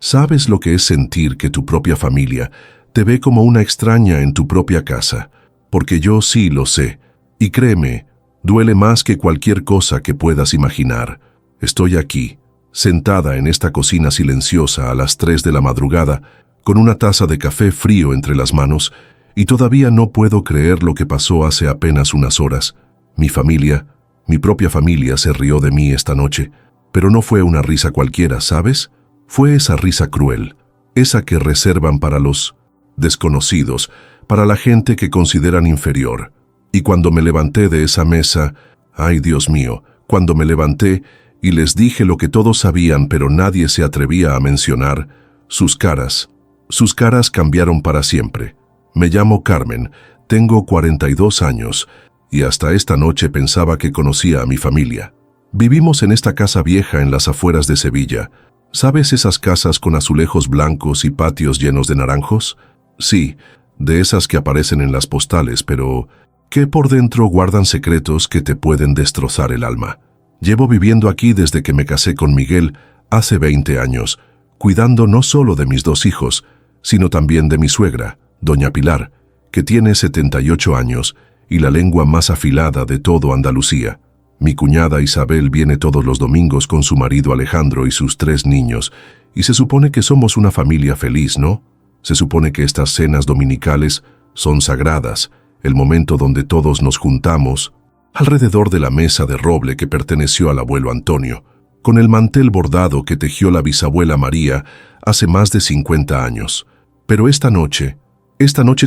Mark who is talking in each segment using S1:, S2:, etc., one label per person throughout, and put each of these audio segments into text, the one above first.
S1: Sabes lo que es sentir que tu propia familia te ve como una extraña en tu propia casa, porque yo sí lo sé, y créeme, duele más que cualquier cosa que puedas imaginar. Estoy aquí, sentada en esta cocina silenciosa a las 3 de la madrugada, con una taza de café frío entre las manos, y todavía no puedo creer lo que pasó hace apenas unas horas. Mi familia, mi propia familia se rió de mí esta noche, pero no fue una risa cualquiera, ¿sabes? Fue esa risa cruel, esa que reservan para los desconocidos, para la gente que consideran inferior. Y cuando me levanté de esa mesa, ¡ay Dios mío!, cuando me levanté y les dije lo que todos sabían pero nadie se atrevía a mencionar, sus caras cambiaron para siempre. Me llamo Carmen, tengo 42 años y hasta esta noche pensaba que conocía a mi familia. Vivimos en esta casa vieja en las afueras de Sevilla. ¿Sabes esas casas con azulejos blancos y patios llenos de naranjos? Sí, de esas que aparecen en las postales, pero que por dentro guardan secretos que te pueden destrozar el alma. Llevo viviendo aquí desde que me casé con Miguel hace 20 años, cuidando no solo de mis 2 hijos, sino también de mi suegra, doña Pilar, que tiene 78 años y la lengua más afilada de todo Andalucía. Mi cuñada Isabel viene todos los domingos con su marido Alejandro y sus 3 niños, y se supone que somos una familia feliz, ¿no? Se supone que estas cenas dominicales son sagradas, el momento donde todos nos juntamos alrededor de la mesa de roble que perteneció al abuelo Antonio, con el mantel bordado que tejió la bisabuela María hace más de 50 años. Pero esta noche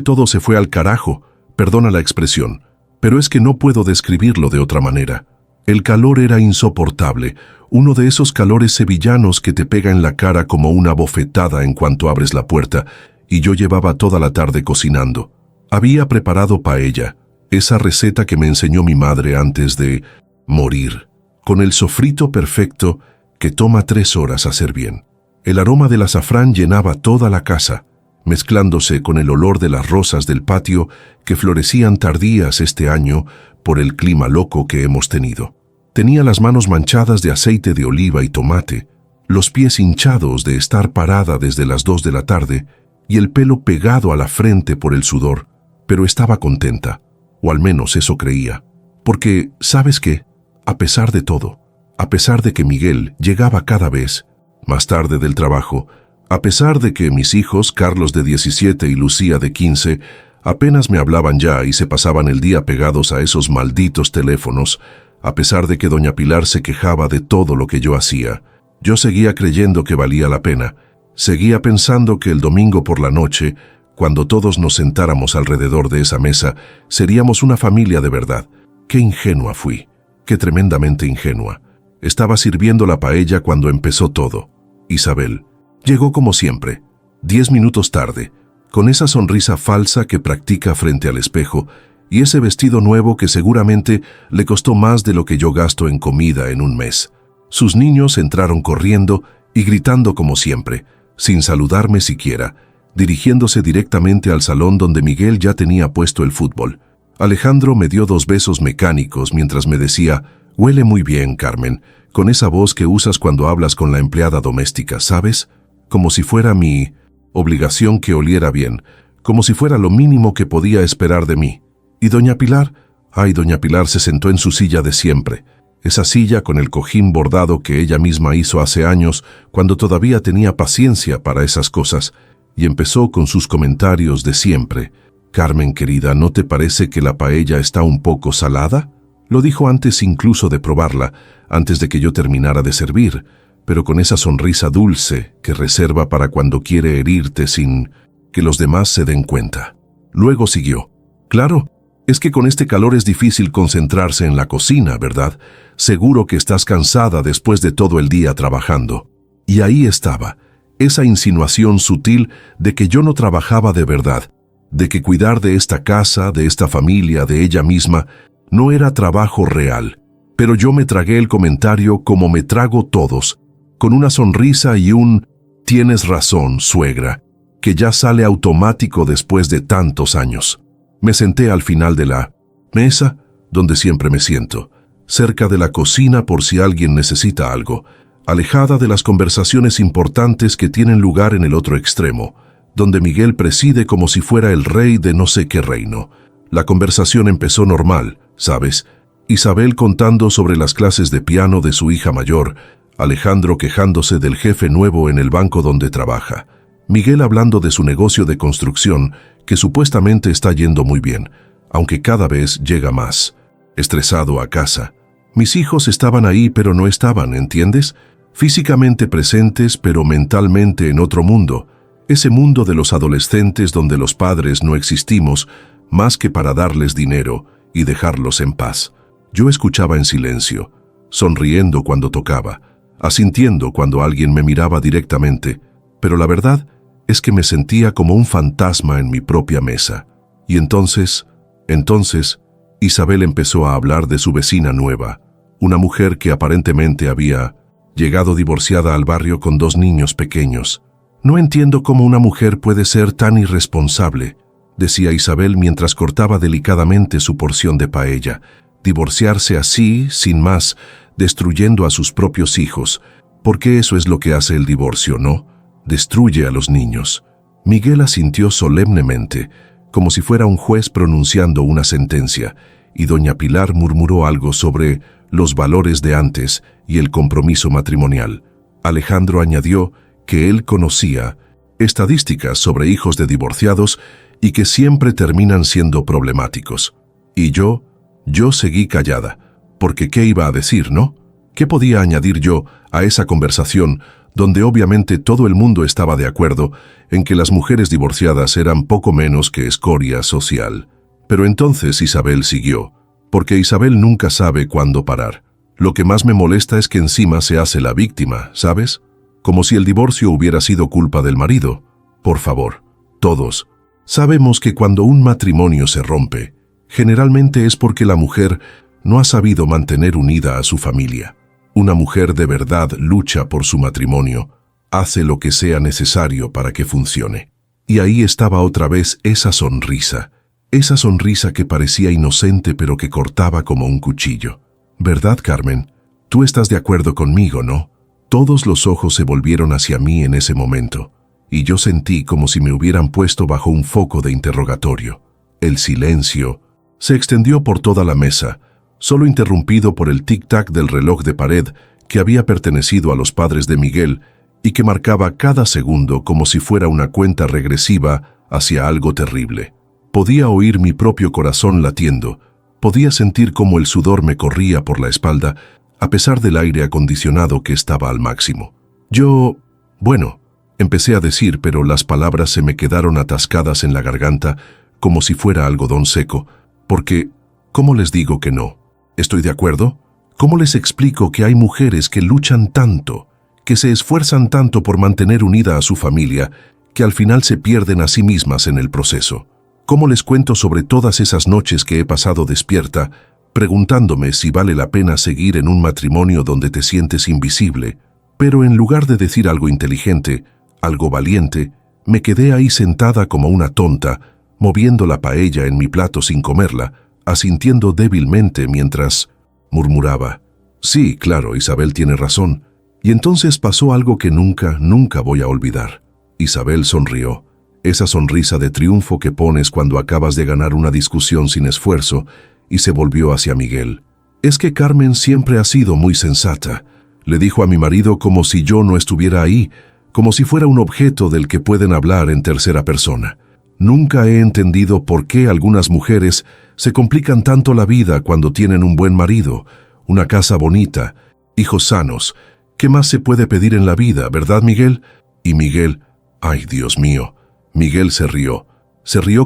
S1: todo se fue al carajo, perdona la expresión, pero es que no puedo describirlo de otra manera. El calor era insoportable, uno de esos calores sevillanos que te pega en la cara como una bofetada en cuanto abres la puerta, y yo llevaba toda la tarde cocinando. Había preparado paella, esa receta que me enseñó mi madre antes de morir, con el sofrito perfecto que toma 3 horas hacer bien. El aroma del azafrán llenaba toda la casa, mezclándose con el olor de las rosas del patio que florecían tardías este año por el clima loco que hemos tenido. Tenía las manos manchadas de aceite de oliva y tomate, los pies hinchados de estar parada desde las 2 de la tarde y el pelo pegado a la frente por el sudor, pero estaba contenta, o al menos eso creía, porque, ¿sabes qué? A pesar de todo, a pesar de que Miguel llegaba cada vez más tarde del trabajo, a pesar de que mis hijos, Carlos de 17 y Lucía de 15, apenas me hablaban ya y se pasaban el día pegados a esos malditos teléfonos, a pesar de que doña Pilar se quejaba de todo lo que yo hacía, yo seguía creyendo que valía la pena, seguía pensando que el domingo por la noche, cuando todos nos sentáramos alrededor de esa mesa, seríamos una familia de verdad. Qué ingenua fui, qué tremendamente ingenua. Estaba sirviendo la paella cuando empezó todo. Isabel llegó como siempre, 10 minutos tarde, con esa sonrisa falsa que practica frente al espejo y ese vestido nuevo que seguramente le costó más de lo que yo gasto en comida en un mes. Sus niños entraron corriendo y gritando como siempre, sin saludarme siquiera, dirigiéndose directamente al salón donde Miguel ya tenía puesto el fútbol. Alejandro me dio 2 besos mecánicos mientras me decía: «Huele muy bien, Carmen», con esa voz que usas cuando hablas con la empleada doméstica, ¿sabes? Como si fuera mi obligación que oliera bien, como si fuera lo mínimo que podía esperar de mí. ¿Y doña Pilar? Ay, doña Pilar se sentó en su silla de siempre, esa silla con el cojín bordado que ella misma hizo hace años, cuando todavía tenía paciencia para esas cosas, y empezó con sus comentarios de siempre. «Carmen, querida, ¿no te parece que la paella está un poco salada?». Lo dijo antes incluso de probarla, antes de que yo terminara de servir, pero con esa sonrisa dulce que reserva para cuando quiere herirte sin que los demás se den cuenta. Luego siguió: «Claro, es que con este calor es difícil concentrarse en la cocina, ¿verdad? Seguro que estás cansada después de todo el día trabajando». Y ahí estaba, esa insinuación sutil de que yo no trabajaba de verdad, de que cuidar de esta casa, de esta familia, de ella misma, no era trabajo real. Pero yo me tragué el comentario como me trago todos, con una sonrisa y un «tienes razón, suegra», que ya sale automático después de tantos años. Me senté al final de la mesa, donde siempre me siento, cerca de la cocina por si alguien necesita algo. alejada de las conversaciones importantes que tienen lugar en el otro extremo, donde Miguel preside como si fuera el rey de no sé qué reino. La conversación empezó normal, ¿sabes? Isabel contando sobre las clases de piano de su hija mayor, Alejandro quejándose del jefe nuevo en el banco donde trabaja, Miguel hablando de su negocio de construcción, que supuestamente está yendo muy bien, aunque cada vez llega más. Estresado a casa. Mis hijos estaban ahí pero no estaban, ¿entiendes? Físicamente presentes pero mentalmente en otro mundo, ese mundo de los adolescentes donde los padres no existimos más que para darles dinero y dejarlos en paz. Yo escuchaba en silencio, sonriendo cuando tocaba, asintiendo cuando alguien me miraba directamente, pero la verdad es que me sentía como un fantasma en mi propia mesa. Y entonces, Isabel empezó a hablar de su vecina nueva, una mujer que aparentemente había llegado divorciada al barrio con 2 niños pequeños. No entiendo cómo una mujer puede ser tan irresponsable, decía Isabel mientras cortaba delicadamente su porción de paella. Divorciarse así, sin más, destruyendo a sus propios hijos, porque eso es lo que hace el divorcio, ¿no? Destruye a los niños. Miguel asintió solemnemente, como si fuera un juez pronunciando una sentencia, y doña Pilar murmuró algo sobre los valores de antes y el compromiso matrimonial. Alejandro añadió que él conocía estadísticas sobre hijos de divorciados y que siempre terminan siendo problemáticos. Y yo seguí callada, porque ¿qué iba a decir, no? ¿Qué podía añadir yo a esa conversación donde obviamente todo el mundo estaba de acuerdo en que las mujeres divorciadas eran poco menos que escoria social? Pero entonces Isabel siguió, porque Isabel nunca sabe cuándo parar. Lo que más me molesta es que encima se hace la víctima, ¿sabes? Como si el divorcio hubiera sido culpa del marido. Por favor, todos sabemos que cuando un matrimonio se rompe, generalmente es porque la mujer no ha sabido mantener unida a su familia. Una mujer de verdad lucha por su matrimonio, hace lo que sea necesario para que funcione. Y ahí estaba otra vez esa sonrisa que parecía inocente pero que cortaba como un cuchillo. ¿Verdad, Carmen? Tú estás de acuerdo conmigo, ¿no? Todos los ojos se volvieron hacia mí en ese momento, y yo sentí como si me hubieran puesto bajo un foco de interrogatorio. El silencio se extendió por toda la mesa, solo interrumpido por el tic-tac del reloj de pared que había pertenecido a los padres de Miguel y que marcaba cada segundo como si fuera una cuenta regresiva hacia algo terrible. Podía oír mi propio corazón latiendo, podía sentir cómo el sudor me corría por la espalda, a pesar del aire acondicionado que estaba al máximo. Empecé a decir, pero las palabras se me quedaron atascadas en la garganta como si fuera algodón seco, porque, ¿cómo les digo que no? ¿Estoy de acuerdo? ¿Cómo les explico que hay mujeres que luchan tanto, que se esfuerzan tanto por mantener unida a su familia, que al final se pierden a sí mismas en el proceso? ¿Cómo les cuento sobre todas esas noches que he pasado despierta, preguntándome si vale la pena seguir en un matrimonio donde te sientes invisible? Pero en lugar de decir algo inteligente, algo valiente, me quedé ahí sentada como una tonta, moviendo la paella en mi plato sin comerla, asintiendo débilmente mientras murmuraba: sí, claro, Isabel tiene razón. Y entonces pasó algo que nunca voy a olvidar. Isabel sonrió, esa sonrisa de triunfo que pones cuando acabas de ganar una discusión sin esfuerzo, y se volvió hacia Miguel. Es que Carmen siempre ha sido muy sensata, le dijo a mi marido como si yo no estuviera ahí, como si fuera un objeto del que pueden hablar en tercera persona. Nunca he entendido por qué algunas mujeres se complican tanto la vida cuando tienen un buen marido, una casa bonita, hijos sanos. ¿Qué más se puede pedir en la vida, verdad, Miguel? Y Miguel, ay, Dios mío, Miguel se rió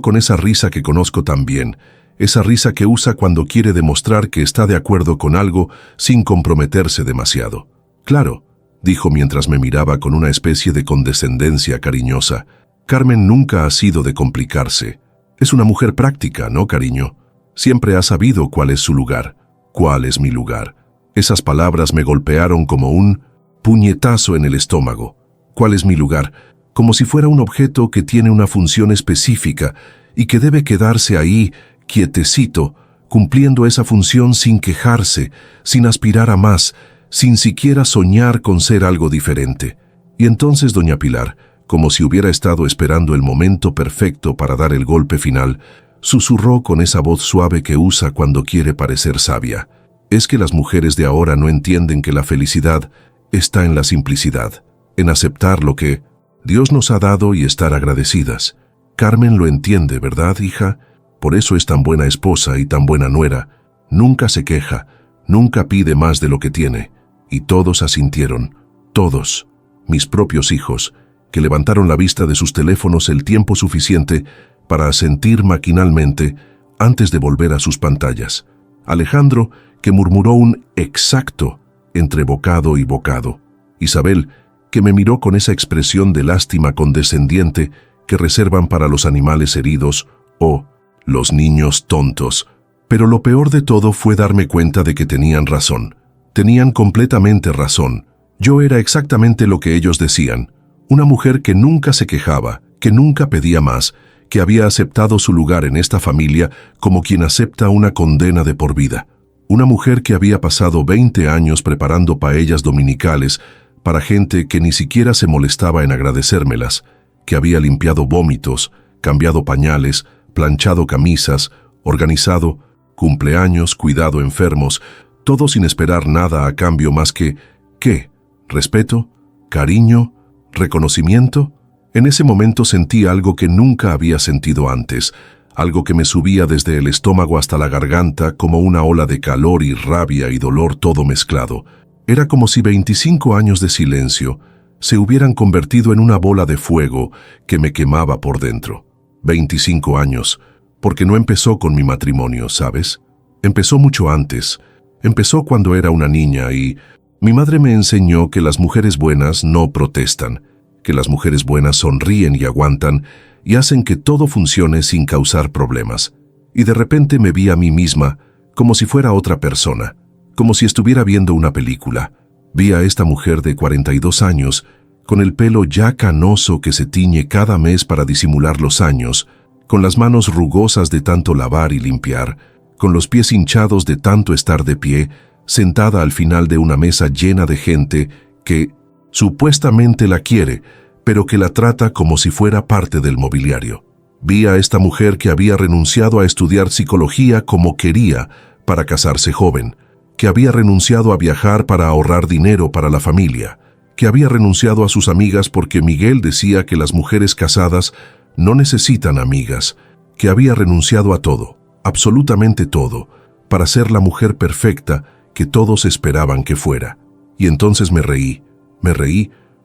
S1: con esa risa que conozco tan bien, esa risa que usa cuando quiere demostrar que está de acuerdo con algo sin comprometerse demasiado. Claro, dijo mientras me miraba con una especie de condescendencia cariñosa. Carmen nunca ha sido de complicarse. Es una mujer práctica, ¿no, cariño? Siempre ha sabido cuál es su lugar. ¿Cuál es mi lugar? Esas palabras me golpearon como un puñetazo en el estómago. ¿Cuál es mi lugar? Como si fuera un objeto que tiene una función específica y que debe quedarse ahí, quietecito, cumpliendo esa función sin quejarse, sin aspirar a más, sin siquiera soñar con ser algo diferente. Y entonces doña Pilar, como si hubiera estado esperando el momento perfecto para dar el golpe final, susurró con esa voz suave que usa cuando quiere parecer sabia. Es que las mujeres de ahora no entienden que la felicidad está en la simplicidad, en aceptar lo que Dios nos ha dado y estar agradecidas. Carmen lo entiende, ¿verdad, hija? Por eso es tan buena esposa y tan buena nuera. Nunca se queja, nunca pide más de lo que tiene. Y todos asintieron, todos, mis propios hijos, que levantaron la vista de sus teléfonos el tiempo suficiente para asentir maquinalmente antes de volver a sus pantallas. Alejandro, que murmuró un exacto entre bocado y bocado. Isabel, que me miró con esa expresión de lástima condescendiente que reservan para los animales heridos o los niños tontos. Pero lo peor de todo fue darme cuenta de que tenían razón. Tenían completamente razón. Yo era exactamente lo que ellos decían. Una mujer que nunca se quejaba, que nunca pedía más, que había aceptado su lugar en esta familia como quien acepta una condena de por vida. Una mujer que había pasado 20 años preparando paellas dominicales para gente que ni siquiera se molestaba en agradecérmelas, que había limpiado vómitos, cambiado pañales, planchado camisas, organizado cumpleaños, cuidado enfermos, todo sin esperar nada a cambio más que, ¿qué? ¿Respeto? ¿Cariño? ¿Reconocimiento? En ese momento sentí algo que nunca había sentido antes, algo que me subía desde el estómago hasta la garganta como una ola de calor y rabia y dolor todo mezclado. Era como si 25 años de silencio se hubieran convertido en una bola de fuego que me quemaba por dentro. 25 años, porque no empezó con mi matrimonio, ¿sabes? Empezó mucho antes. Empezó cuando era una niña y mi madre me enseñó que las mujeres buenas no protestan, que las mujeres buenas sonríen y aguantan y hacen que todo funcione sin causar problemas. Y de repente me vi a mí misma como si fuera otra persona, como si estuviera viendo una película. Vi a esta mujer de 42 años, con el pelo ya canoso que se tiñe cada mes para disimular los años, con las manos rugosas de tanto lavar y limpiar, con los pies hinchados de tanto estar de pie, sentada al final de una mesa llena de gente que supuestamente la quiere, pero que la trata como si fuera parte del mobiliario. Vi a esta mujer que había renunciado a estudiar psicología como quería para casarse joven, que había renunciado a viajar para ahorrar dinero para la familia, que había renunciado a sus amigas porque Miguel decía que las mujeres casadas no necesitan amigas, que había renunciado a todo, absolutamente todo, para ser la mujer perfecta que todos esperaban que fuera. Y entonces me reí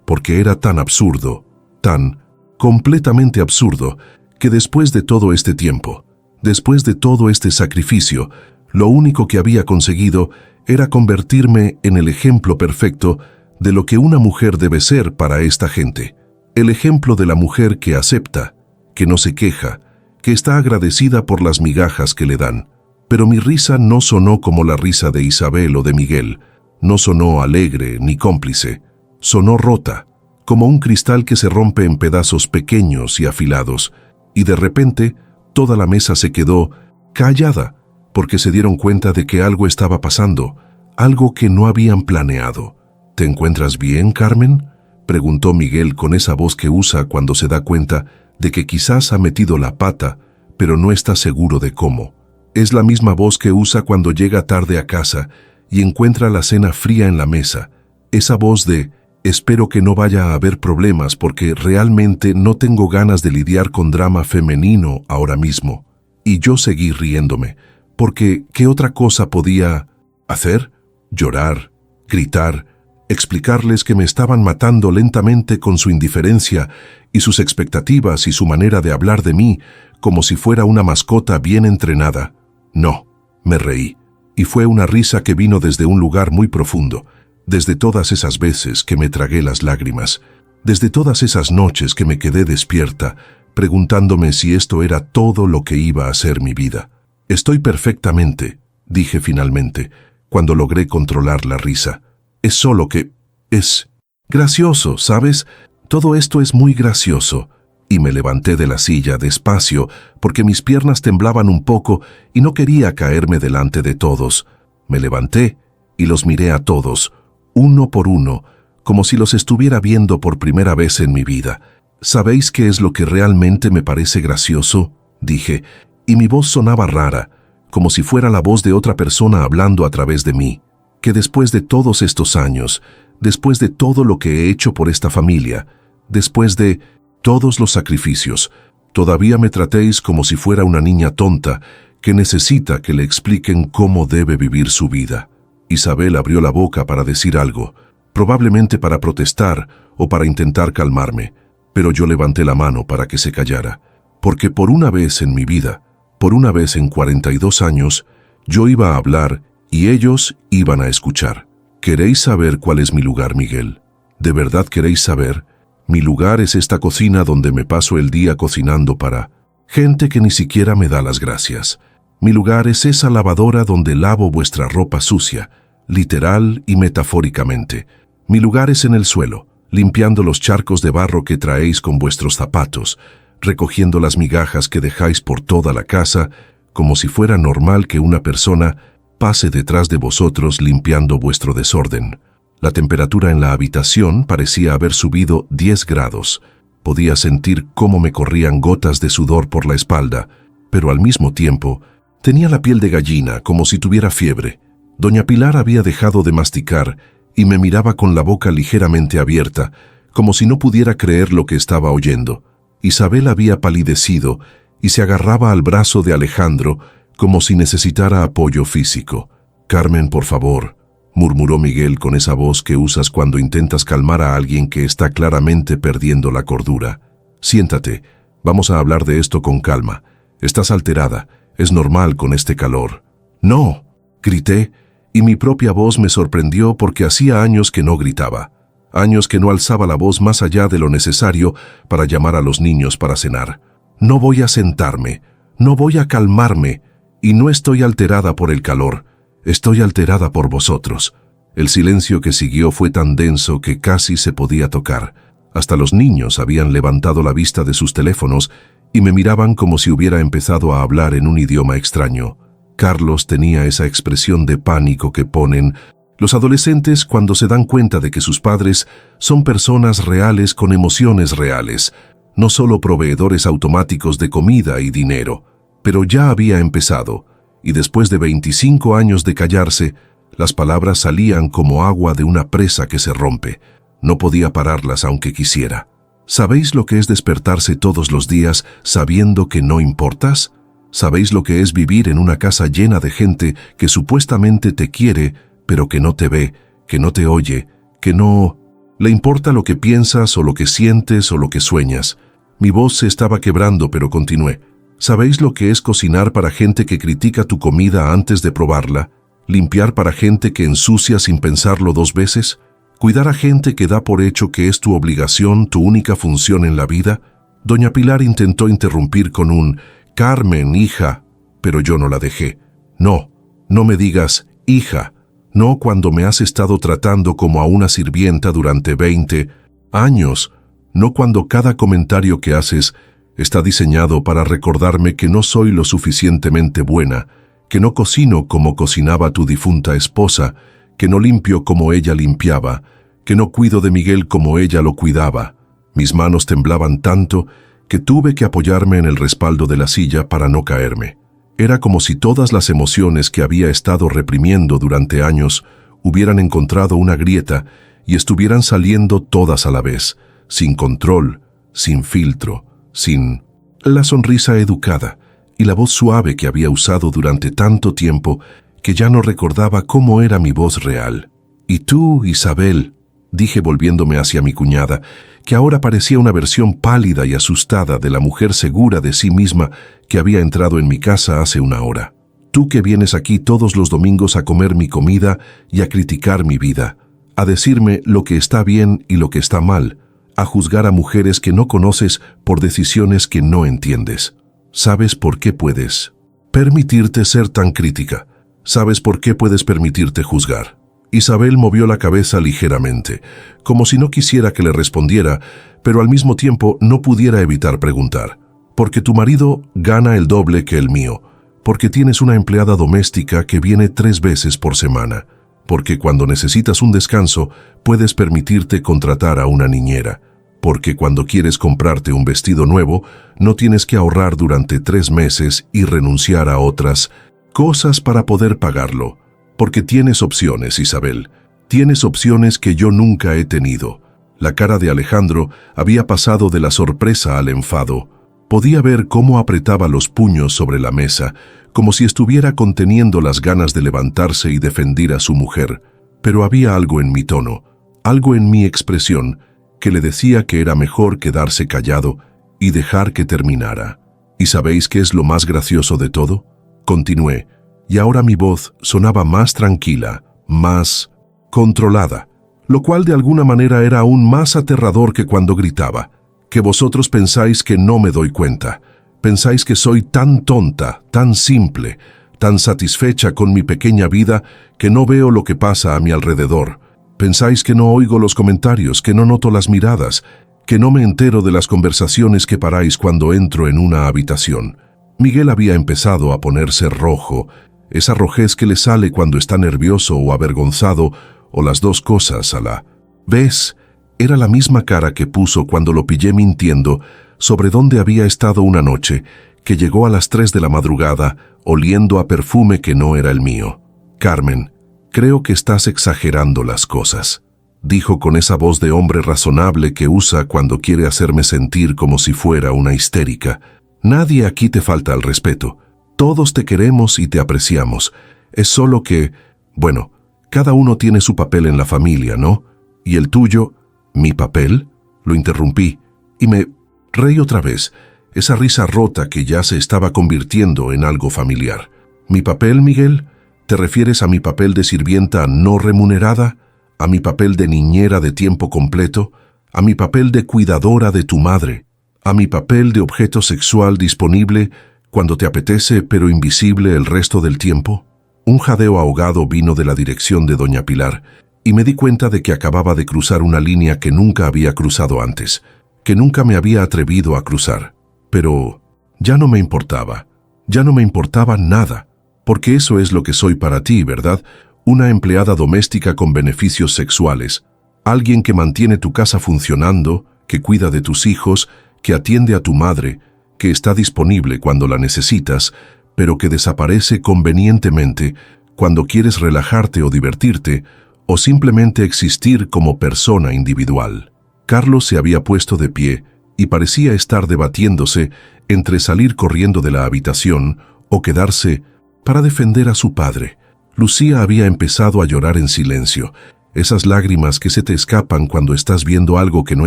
S1: porque era tan absurdo, tan completamente absurdo, que después de todo este tiempo, después de todo este sacrificio, lo único que había conseguido era convertirme en el ejemplo perfecto de lo que una mujer debe ser para esta gente. El ejemplo de la mujer que acepta, que no se queja, que está agradecida por las migajas que le dan. Pero mi risa no sonó como la risa de Isabel o de Miguel, no sonó alegre ni cómplice, sonó rota, como un cristal que se rompe en pedazos pequeños y afilados, y de repente toda la mesa se quedó callada, porque se dieron cuenta de que algo estaba pasando, algo que no habían planeado. ¿Te encuentras bien, Carmen?, preguntó Miguel con esa voz que usa cuando se da cuenta de que quizás ha metido la pata, pero no está seguro de cómo. Es la misma voz que usa cuando llega tarde a casa y encuentra la cena fría en la mesa. Esa voz de «espero que no vaya a haber problemas porque realmente no tengo ganas de lidiar con drama femenino ahora mismo». Y yo seguí riéndome, porque ¿qué otra cosa podía hacer? Llorar, gritar, explicarles que me estaban matando lentamente con su indiferencia y sus expectativas y su manera de hablar de mí como si fuera una mascota bien entrenada. No, me reí, y fue una risa que vino desde un lugar muy profundo, desde todas esas veces que me tragué las lágrimas, desde todas esas noches que me quedé despierta, preguntándome si esto era todo lo que iba a ser mi vida. Estoy perfectamente, dije finalmente, cuando logré controlar la risa. Es solo que es gracioso, ¿sabes? Todo esto es muy gracioso. Y me levanté de la silla despacio porque mis piernas temblaban un poco y no quería caerme delante de todos. Me levanté y los miré a todos, uno por uno, como si los estuviera viendo por primera vez en mi vida. ¿Sabéis qué es lo que realmente me parece gracioso?, dije, y mi voz sonaba rara, como si fuera la voz de otra persona hablando a través de mí. Que después de todos estos años, después de todo lo que he hecho por esta familia, después de todos los sacrificios, todavía me tratéis como si fuera una niña tonta que necesita que le expliquen cómo debe vivir su vida. Isabel abrió la boca para decir algo, probablemente para protestar o para intentar calmarme, pero yo levanté la mano para que se callara, porque por una vez en mi vida, por una vez en 42 años, yo iba a hablar y ellos iban a escuchar. ¿Queréis saber cuál es mi lugar, Miguel? ¿De verdad queréis saber? Mi lugar es esta cocina donde me paso el día cocinando para gente que ni siquiera me da las gracias. Mi lugar es esa lavadora donde lavo vuestra ropa sucia, literal y metafóricamente. Mi lugar es en el suelo, limpiando los charcos de barro que traéis con vuestros zapatos, recogiendo las migajas que dejáis por toda la casa, como si fuera normal que una persona pase detrás de vosotros limpiando vuestro desorden. La temperatura en la habitación parecía haber subido 10 grados. Podía sentir cómo me corrían gotas de sudor por la espalda, pero al mismo tiempo tenía la piel de gallina, como si tuviera fiebre. Doña Pilar había dejado de masticar y me miraba con la boca ligeramente abierta, como si no pudiera creer lo que estaba oyendo. Isabel había palidecido y se agarraba al brazo de Alejandro como si necesitara apoyo físico. «Carmen, por favor», murmuró Miguel con esa voz que usas cuando intentas calmar a alguien que está claramente perdiendo la cordura. «Siéntate, vamos a hablar de esto con calma. Estás alterada, es normal con este calor». «No», grité, y mi propia voz me sorprendió porque hacía años que no gritaba, años que no alzaba la voz más allá de lo necesario para llamar a los niños para cenar. «No voy a sentarme, no voy a calmarme, y no estoy alterada por el calor, estoy alterada por vosotros». El silencio que siguió fue tan denso que casi se podía tocar. Hasta los niños habían levantado la vista de sus teléfonos y me miraban como si hubiera empezado a hablar en un idioma extraño. Carlos tenía esa expresión de pánico que ponen los adolescentes cuando se dan cuenta de que sus padres son personas reales con emociones reales, no solo proveedores automáticos de comida y dinero. Pero ya había empezado, y después de 25 años de callarse, las palabras salían como agua de una presa que se rompe. No podía pararlas aunque quisiera. ¿Sabéis lo que es despertarse todos los días sabiendo que no importas? ¿Sabéis lo que es vivir en una casa llena de gente que supuestamente te quiere, pero que no te ve, que no te oye, que no le importa lo que piensas o lo que sientes o lo que sueñas? Mi voz se estaba quebrando, pero continué. ¿Sabéis lo que es cocinar para gente que critica tu comida antes de probarla? ¿Limpiar para gente que ensucia sin pensarlo 2 veces? ¿Cuidar a gente que da por hecho que es tu obligación, tu única función en la vida? Doña Pilar intentó interrumpir con un «Carmen, hija», pero yo no la dejé. «No, no me digas hija, no cuando me has estado tratando como a una sirvienta durante 20 años, no cuando cada comentario que haces está diseñado para recordarme que no soy lo suficientemente buena, que no cocino como cocinaba tu difunta esposa, que no limpio como ella limpiaba, que no cuido de Miguel como ella lo cuidaba». Mis manos temblaban tanto que tuve que apoyarme en el respaldo de la silla para no caerme. Era como si todas las emociones que había estado reprimiendo durante años hubieran encontrado una grieta y estuvieran saliendo todas a la vez, sin control, sin filtro, sin la sonrisa educada y la voz suave que había usado durante tanto tiempo que ya no recordaba cómo era mi voz real. «Y tú, Isabel», dije volviéndome hacia mi cuñada, que ahora parecía una versión pálida y asustada de la mujer segura de sí misma que había entrado en mi casa hace una hora. «Tú que vienes aquí todos los domingos a comer mi comida y a criticar mi vida, a decirme lo que está bien y lo que está mal, a juzgar a mujeres que no conoces por decisiones que no entiendes. ¿Sabes por qué puedes permitirte ser tan crítica? ¿Sabes por qué puedes permitirte juzgar?» Isabel movió la cabeza ligeramente, como si no quisiera que le respondiera, pero al mismo tiempo no pudiera evitar preguntar. «Porque tu marido gana el doble que el mío, porque tienes una empleada doméstica que viene 3 veces por semana, porque cuando necesitas un descanso, puedes permitirte contratar a una niñera, porque cuando quieres comprarte un vestido nuevo, no tienes que ahorrar durante 3 meses y renunciar a otras cosas para poder pagarlo, porque tienes opciones, Isabel, tienes opciones que yo nunca he tenido. La cara de Alejandro había pasado de la sorpresa al enfado. Podía ver cómo apretaba los puños sobre la mesa, como si estuviera conteniendo las ganas de levantarse y defender a su mujer, pero había algo en mi tono, algo en mi expresión, que le decía que era mejor quedarse callado y dejar que terminara. ¿Y sabéis qué es lo más gracioso de todo? Continué, y ahora mi voz sonaba más tranquila, más controlada, lo cual de alguna manera era aún más aterrador que cuando gritaba, que vosotros pensáis que no me doy cuenta. Pensáis que soy tan tonta, tan simple, tan satisfecha con mi pequeña vida que no veo lo que pasa a mi alrededor. Pensáis que no oigo los comentarios, que no noto las miradas, que no me entero de las conversaciones que paráis cuando entro en una habitación. Miguel había empezado a ponerse rojo, esa rojez que le sale cuando está nervioso o avergonzado, o las dos cosas a la vez. Era la misma cara que puso cuando lo pillé mintiendo sobre dónde había estado una noche, que llegó a las 3 de la madrugada, oliendo a perfume que no era el mío. Carmen, creo que estás exagerando las cosas, dijo con esa voz de hombre razonable que usa cuando quiere hacerme sentir como si fuera una histérica. Nadie aquí te falta al respeto. Todos te queremos y te apreciamos. Es solo que, bueno, cada uno tiene su papel en la familia, ¿no? Y el tuyo, ¿mi papel? Lo interrumpí y me reí otra vez, esa risa rota que ya se estaba convirtiendo en algo familiar. ¿Mi papel, Miguel? ¿Te refieres a mi papel de sirvienta no remunerada? ¿A mi papel de niñera de tiempo completo? ¿A mi papel de cuidadora de tu madre? ¿A mi papel de objeto sexual disponible cuando te apetece pero invisible el resto del tiempo? Un jadeo ahogado vino de la dirección de doña Pilar y me di cuenta de que acababa de cruzar una línea que nunca había cruzado antes, que nunca me había atrevido a cruzar. Pero ya no me importaba nada, porque eso es lo que soy para ti, ¿verdad? Una empleada doméstica con beneficios sexuales, alguien que mantiene tu casa funcionando, que cuida de tus hijos, que atiende a tu madre, que está disponible cuando la necesitas, pero que desaparece convenientemente cuando quieres relajarte o divertirte, o simplemente existir como persona individual. Carlos se había puesto de pie y parecía estar debatiéndose entre salir corriendo de la habitación o quedarse para defender a su padre. Lucía había empezado a llorar en silencio, esas lágrimas que se te escapan cuando estás viendo algo que no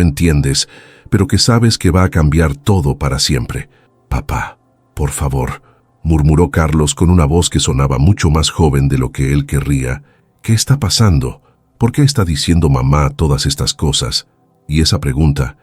S1: entiendes, pero que sabes que va a cambiar todo para siempre. «Papá, por favor», murmuró Carlos con una voz que sonaba mucho más joven de lo que él querría. «¿Qué está pasando? ¿Por qué está diciendo mamá todas estas cosas?» Y esa pregunta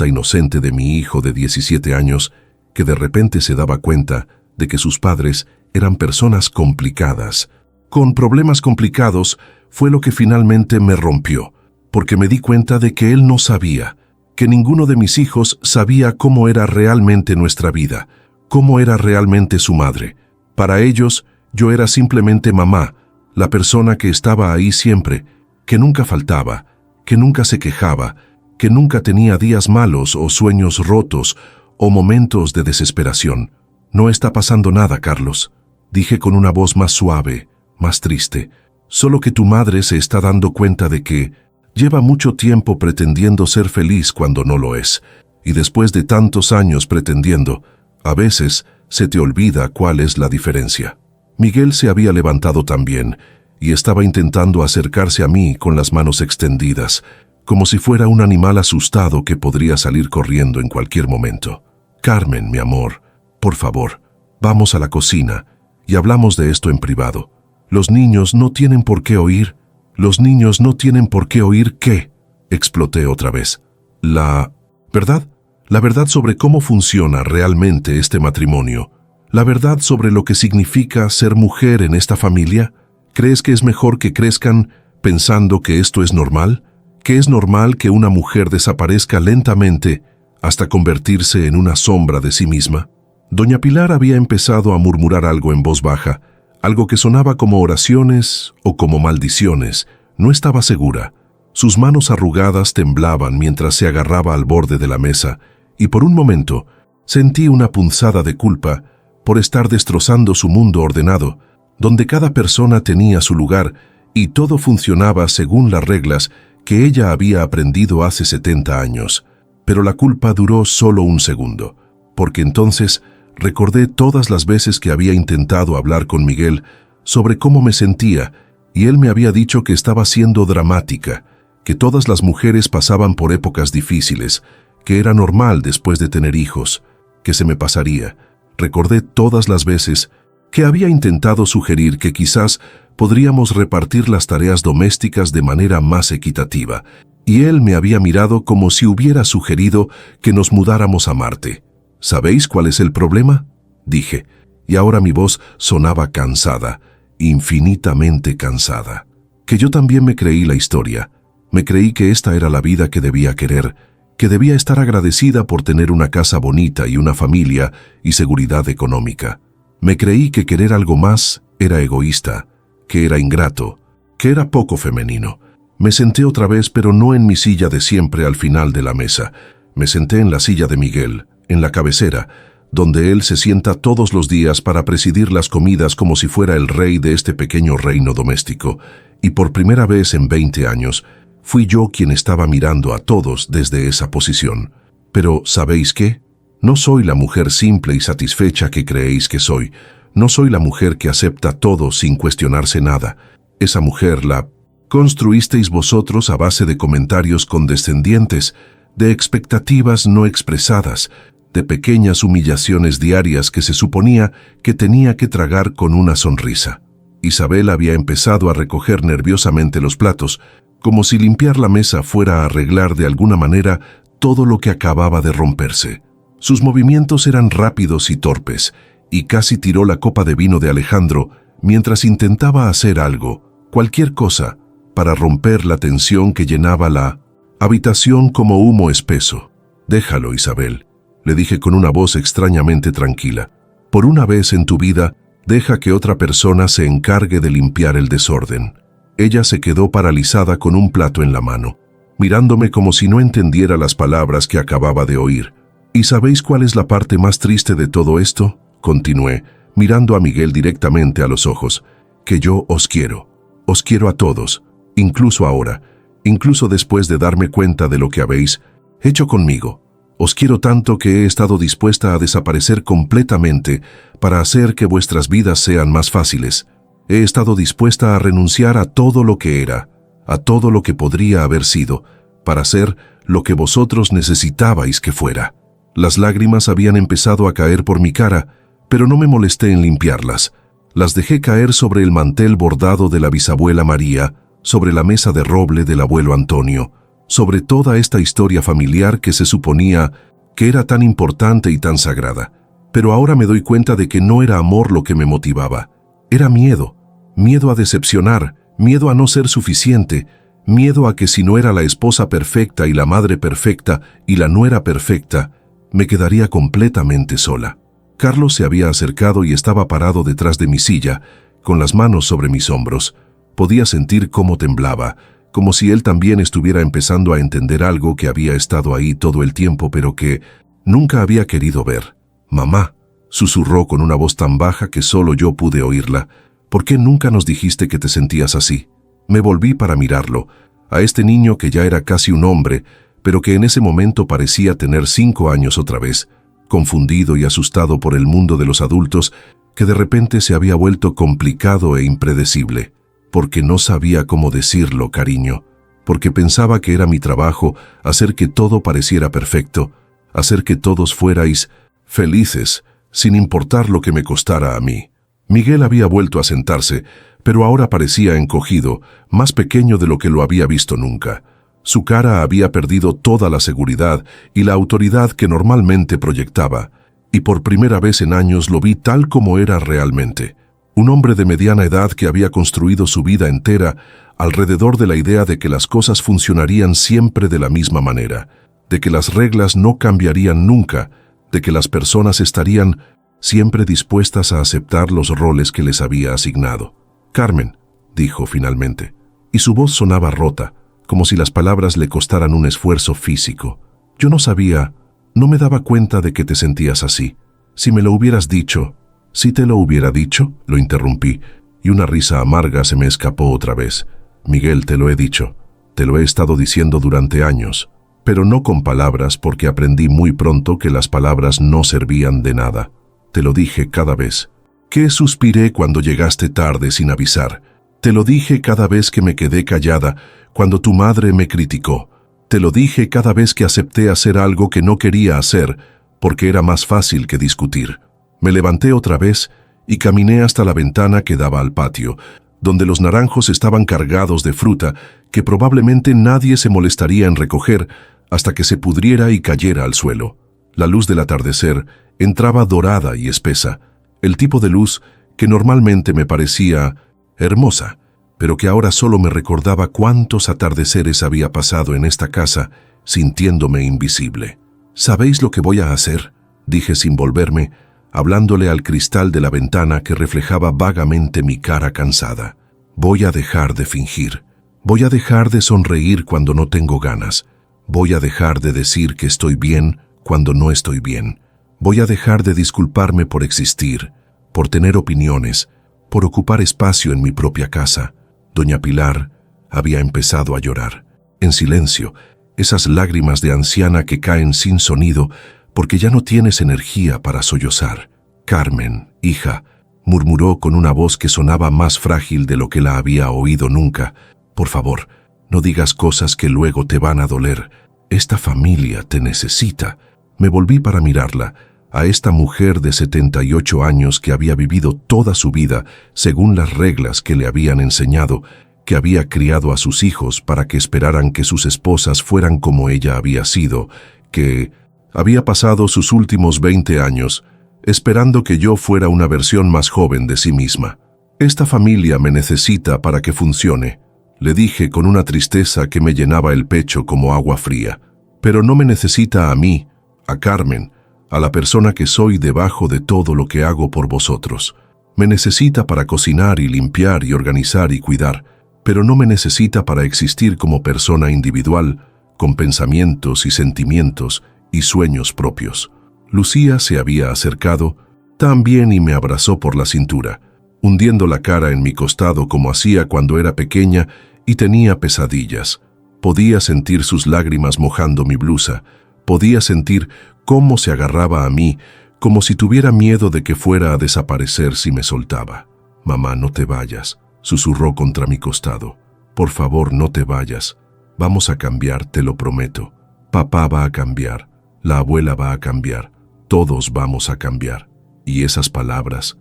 S1: inocente de mi hijo de 17 años, que de repente se daba cuenta de que sus padres eran personas complicadas, con problemas complicados, fue lo que finalmente me rompió, porque me di cuenta de que él no sabía, que ninguno de mis hijos sabía cómo era realmente nuestra vida, cómo era realmente su madre. Para ellos, yo era simplemente mamá, la persona que estaba ahí siempre, que nunca faltaba, que nunca se quejaba, que nunca tenía días malos o sueños rotos o momentos de desesperación. «No está pasando nada, Carlos», dije con una voz más suave, más triste. «Solo que tu madre se está dando cuenta de que lleva mucho tiempo pretendiendo ser feliz cuando no lo es, y después de tantos años pretendiendo, a veces se te olvida cuál es la diferencia». Miguel se había levantado también y estaba intentando acercarse a mí con las manos extendidas, como si fuera un animal asustado que podría salir corriendo en cualquier momento. «Carmen, mi amor, por favor, vamos a la cocina y hablamos de esto en privado. Los niños no tienen por qué oír». «¿Los niños no tienen por qué oír qué?», exploté otra vez. «La verdad sobre cómo funciona realmente este matrimonio. La verdad sobre lo que significa ser mujer en esta familia. ¿Crees que es mejor que crezcan pensando que esto es normal? ¿Que es normal que una mujer desaparezca lentamente hasta convertirse en una sombra de sí misma?» Doña Pilar había empezado a murmurar algo en voz baja, algo que sonaba como oraciones o como maldiciones. No estaba segura. Sus manos arrugadas temblaban mientras se agarraba al borde de la mesa, y por un momento sentí una punzada de culpa por estar destrozando su mundo ordenado, donde cada persona tenía su lugar y todo funcionaba según las reglas que ella había aprendido hace 70 años. Pero la culpa duró solo un segundo, porque entonces recordé todas las veces que había intentado hablar con Miguel sobre cómo me sentía, y él me había dicho que estaba siendo dramática, que todas las mujeres pasaban por épocas difíciles, que era normal después de tener hijos, que se me pasaría. Recordé todas las veces que había intentado sugerir que quizás podríamos repartir las tareas domésticas de manera más equitativa, y él me había mirado como si hubiera sugerido que nos mudáramos a Marte. ¿Sabéis cuál es el problema?, dije, y ahora mi voz sonaba cansada, infinitamente cansada. Que yo también me creí la historia. Me creí que esta era la vida que debía querer, que debía estar agradecida por tener una casa bonita y una familia y seguridad económica. Me creí que querer algo más era egoísta, que era ingrato, que era poco femenino. Me senté otra vez, pero no en mi silla de siempre al final de la mesa. Me senté en la silla de Miguel, en la cabecera, donde él se sienta todos los días para presidir las comidas como si fuera el rey de este pequeño reino doméstico. Y por primera vez en 20 años, fui yo quien estaba mirando a todos desde esa posición. Pero, ¿sabéis qué? No soy la mujer simple y satisfecha que creéis que soy. No soy la mujer que acepta todo sin cuestionarse nada. Esa mujer la construisteis vosotros a base de comentarios condescendientes, de expectativas no expresadas, de pequeñas humillaciones diarias que se suponía que tenía que tragar con una sonrisa. Isabel había empezado a recoger nerviosamente los platos, como si limpiar la mesa fuera a arreglar de alguna manera todo lo que acababa de romperse. Sus movimientos eran rápidos y torpes, y casi tiró la copa de vino de Alejandro mientras intentaba hacer algo, cualquier cosa, para romper la tensión que llenaba la habitación como humo espeso. «Déjalo, Isabel», le dije con una voz extrañamente tranquila. «Por una vez en tu vida, deja que otra persona se encargue de limpiar el desorden». Ella se quedó paralizada con un plato en la mano, mirándome como si no entendiera las palabras que acababa de oír. «¿Y sabéis cuál es la parte más triste de todo esto?», continué, mirando a Miguel directamente a los ojos. «Que yo os quiero a todos, incluso ahora, incluso después de darme cuenta de lo que habéis hecho conmigo. Os quiero tanto que he estado dispuesta a desaparecer completamente para hacer que vuestras vidas sean más fáciles. He estado dispuesta a renunciar a todo lo que era, a todo lo que podría haber sido, para ser lo que vosotros necesitabais que fuera». Las lágrimas habían empezado a caer por mi cara, pero no me molesté en limpiarlas. Las dejé caer sobre el mantel bordado de la bisabuela María, sobre la mesa de roble del abuelo Antonio, sobre toda esta historia familiar que se suponía que era tan importante y tan sagrada. Pero ahora me doy cuenta de que no era amor lo que me motivaba. Era miedo, miedo a decepcionar, miedo a no ser suficiente, miedo a que si no era la esposa perfecta y la madre perfecta y la nuera perfecta, me quedaría completamente sola. Carlos se había acercado y estaba parado detrás de mi silla, con las manos sobre mis hombros. Podía sentir cómo temblaba, como si él también estuviera empezando a entender algo que había estado ahí todo el tiempo pero que nunca había querido ver. «Mamá», susurró con una voz tan baja que solo yo pude oírla, «¿por qué nunca nos dijiste que te sentías así?». Me volví para mirarlo, a este niño que ya era casi un hombre, pero que en ese momento parecía tener 5 años otra vez, confundido y asustado por el mundo de los adultos que de repente se había vuelto complicado e impredecible. Porque no sabía cómo decirlo, cariño, porque pensaba que era mi trabajo hacer que todo pareciera perfecto, hacer que todos fuerais felices, sin importar lo que me costara a mí. Miguel había vuelto a sentarse, pero ahora parecía encogido, más pequeño de lo que lo había visto nunca. Su cara había perdido toda la seguridad y la autoridad que normalmente proyectaba, y por primera vez en años lo vi tal como era realmente. Un hombre de mediana edad que había construido su vida entera alrededor de la idea de que las cosas funcionarían siempre de la misma manera, de que las reglas no cambiarían nunca, de que las personas estarían siempre dispuestas a aceptar los roles que les había asignado. «Carmen», dijo finalmente, y su voz sonaba rota, como si las palabras le costaran un esfuerzo físico. «Yo no sabía, no me daba cuenta de que te sentías así. Si me lo hubieras dicho». «¿Si te lo hubiera dicho?», lo interrumpí, y una risa amarga se me escapó otra vez. «Miguel, te lo he dicho. Te lo he estado diciendo durante años, pero no con palabras, porque aprendí muy pronto que las palabras no servían de nada. Te lo dije cada vez. Que suspiré cuando llegaste tarde sin avisar. Te lo dije cada vez que me quedé callada, cuando tu madre me criticó. Te lo dije cada vez que acepté hacer algo que no quería hacer, porque era más fácil que discutir. Me levanté otra vez y caminé hasta la ventana que daba al patio, donde los naranjos estaban cargados de fruta que probablemente nadie se molestaría en recoger hasta que se pudriera y cayera al suelo. La luz del atardecer entraba dorada y espesa, el tipo de luz que normalmente me parecía hermosa, pero que ahora solo me recordaba cuántos atardeceres había pasado en esta casa sintiéndome invisible. «¿Sabéis lo que voy a hacer?», dije sin volverme, hablándole al cristal de la ventana que reflejaba vagamente mi cara cansada. «Voy a dejar de fingir. Voy a dejar de sonreír cuando no tengo ganas. Voy a dejar de decir que estoy bien cuando no estoy bien. Voy a dejar de disculparme por existir, por tener opiniones, por ocupar espacio en mi propia casa». Doña Pilar había empezado a llorar. En silencio, esas lágrimas de anciana que caen sin sonido porque ya no tienes energía para sollozar. «Carmen, hija», murmuró con una voz que sonaba más frágil de lo que la había oído nunca, «por favor, no digas cosas que luego te van a doler. Esta familia te necesita». Me volví para mirarla, a esta mujer de 78 años que había vivido toda su vida según las reglas que le habían enseñado, que había criado a sus hijos para que esperaran que sus esposas fueran como ella había sido, que había pasado sus últimos 20 años esperando que yo fuera una versión más joven de sí misma. «Esta familia me necesita para que funcione», le dije con una tristeza que me llenaba el pecho como agua fría. «Pero no me necesita a mí, a Carmen, a la persona que soy debajo de todo lo que hago por vosotros. Me necesita para cocinar y limpiar y organizar y cuidar, pero no me necesita para existir como persona individual, con pensamientos y sentimientos y sueños propios». Lucía se había acercado también y me abrazó por la cintura, hundiendo la cara en mi costado como hacía cuando era pequeña y tenía pesadillas. Podía sentir sus lágrimas mojando mi blusa, podía sentir cómo se agarraba a mí, como si tuviera miedo de que fuera a desaparecer si me soltaba. «Mamá, no te vayas», susurró contra mi costado. «Por favor, no te vayas. Vamos a cambiar, te lo prometo. Papá va a cambiar, la abuela va a cambiar, todos vamos a cambiar». Y esas palabras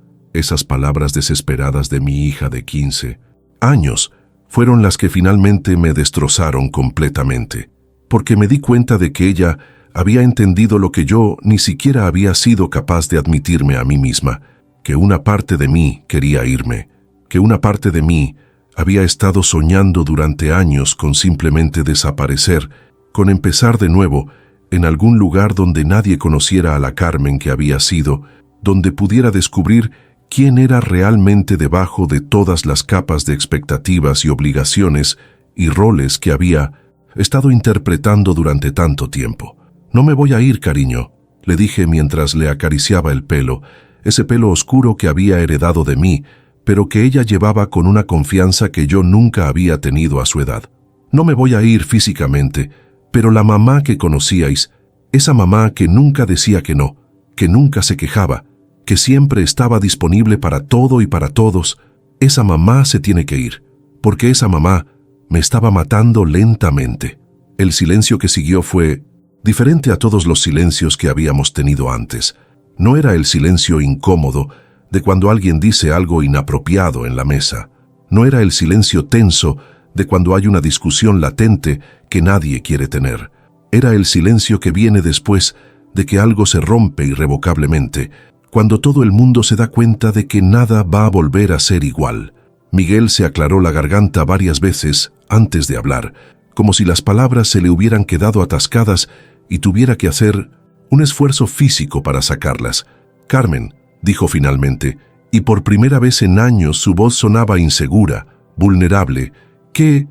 S1: desesperadas de mi hija de 15 años, fueron las que finalmente me destrozaron completamente, porque me di cuenta de que ella había entendido lo que yo ni siquiera había sido capaz de admitirme a mí misma, que una parte de mí quería irme, que una parte de mí había estado soñando durante años con simplemente desaparecer, con empezar de nuevo en algún lugar donde nadie conociera a la Carmen que había sido, donde pudiera descubrir quién era realmente debajo de todas las capas de expectativas y obligaciones y roles que había estado interpretando durante tanto tiempo. «No me voy a ir, cariño», le dije mientras le acariciaba el pelo, ese pelo oscuro que había heredado de mí, pero que ella llevaba con una confianza que yo nunca había tenido a su edad. «No me voy a ir físicamente, pero la mamá que conocíais, esa mamá que nunca decía que no, que nunca se quejaba, que siempre estaba disponible para todo y para todos, esa mamá se tiene que ir, porque esa mamá me estaba matando lentamente». El silencio que siguió fue diferente a todos los silencios que habíamos tenido antes. No era el silencio incómodo de cuando alguien dice algo inapropiado en la mesa. No era el silencio tenso de cuando hay una discusión latente que nadie quiere tener. Era el silencio que viene después de que algo se rompe irrevocablemente, cuando todo el mundo se da cuenta de que nada va a volver a ser igual. Miguel se aclaró la garganta varias veces antes de hablar, como si las palabras se le hubieran quedado atascadas y tuviera que hacer un esfuerzo físico para sacarlas. «Carmen», dijo finalmente, y por primera vez en años su voz sonaba insegura, vulnerable. ¿Qué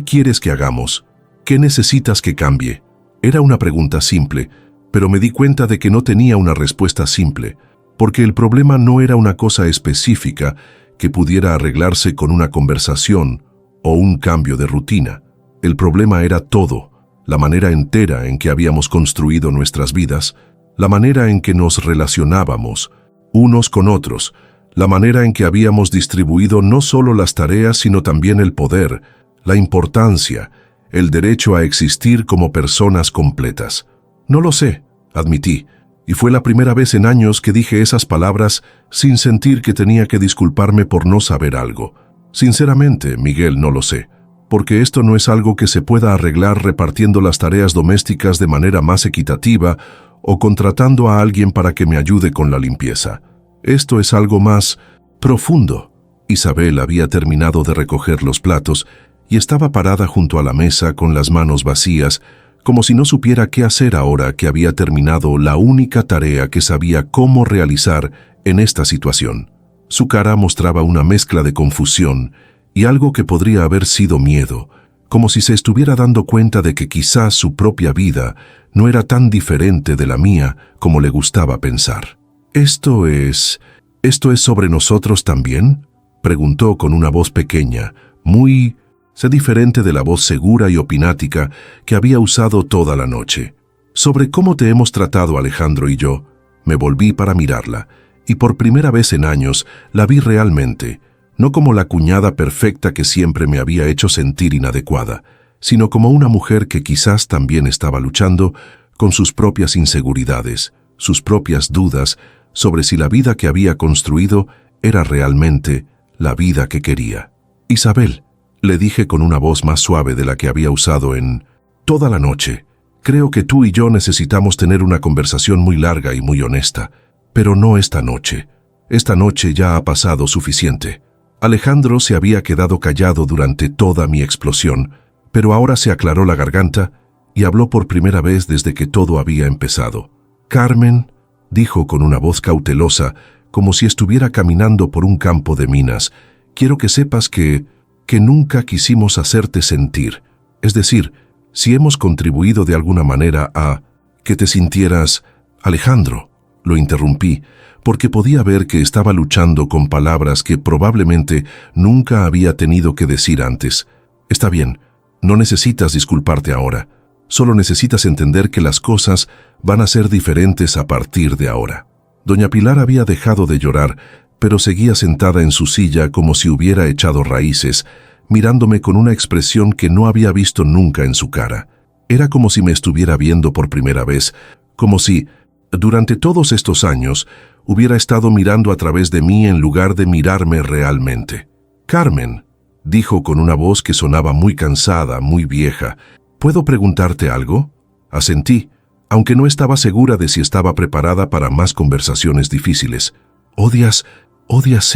S1: quieres que hagamos? ¿Qué necesitas que cambie? Era una pregunta simple, pero me di cuenta de que no tenía una respuesta simple, porque el problema no era una cosa específica que pudiera arreglarse con una conversación o un cambio de rutina. El problema era todo, la manera entera en que habíamos construido nuestras vidas, la manera en que nos relacionábamos unos con otros, la manera en que habíamos distribuido no solo las tareas sino también el poder, la importancia, el derecho a existir como personas completas. No lo sé, admití, y fue la primera vez en años que dije esas palabras sin sentir que tenía que disculparme por no saber algo. Sinceramente, Miguel, no lo sé, porque esto no es algo que se pueda arreglar repartiendo las tareas domésticas de manera más equitativa o contratando a alguien para que me ayude con la limpieza. Esto es algo más profundo. Isabel había terminado de recoger los platos y estaba parada junto a la mesa con las manos vacías, como si no supiera qué hacer ahora que había terminado la única tarea que sabía cómo realizar en esta situación. Su cara mostraba una mezcla de confusión y algo que podría haber sido miedo, como si se estuviera dando cuenta de que quizás su propia vida no era tan diferente de la mía como le gustaba pensar. ¿Esto es sobre nosotros también?, preguntó con una voz pequeña, muy diferente de la voz segura y opinática que había usado toda la noche. Sobre cómo te hemos tratado Alejandro y yo. Me volví para mirarla, y por primera vez en años la vi realmente, no como la cuñada perfecta que siempre me había hecho sentir inadecuada, sino como una mujer que quizás también estaba luchando con sus propias inseguridades, sus propias dudas sobre si la vida que había construido era realmente la vida que quería. Isabel, le dije con una voz más suave de la que había usado en toda la noche, creo que tú y yo necesitamos tener una conversación muy larga y muy honesta, pero no esta noche. Esta noche ya ha pasado suficiente. Alejandro se había quedado callado durante toda mi explosión, pero ahora se aclaró la garganta y habló por primera vez desde que todo había empezado. Carmen, dijo con una voz cautelosa, como si estuviera caminando por un campo de minas, quiero que sepas que nunca quisimos hacerte sentir. Es decir, si hemos contribuido de alguna manera a que te sintieras... Alejandro, lo interrumpí, porque podía ver que estaba luchando con palabras que probablemente nunca había tenido que decir antes. Está bien, no necesitas disculparte ahora. Solo necesitas entender que las cosas van a ser diferentes a partir de ahora. Doña Pilar había dejado de llorar, pero seguía sentada en su silla como si hubiera echado raíces, mirándome con una expresión que no había visto nunca en su cara. Era como si me estuviera viendo por primera vez, como si, durante todos estos años, hubiera estado mirando a través de mí en lugar de mirarme realmente. Carmen, dijo con una voz que sonaba muy cansada, muy vieja, ¿puedo preguntarte algo? Asentí, aunque no estaba segura de si estaba preparada para más conversaciones difíciles. ¿Odias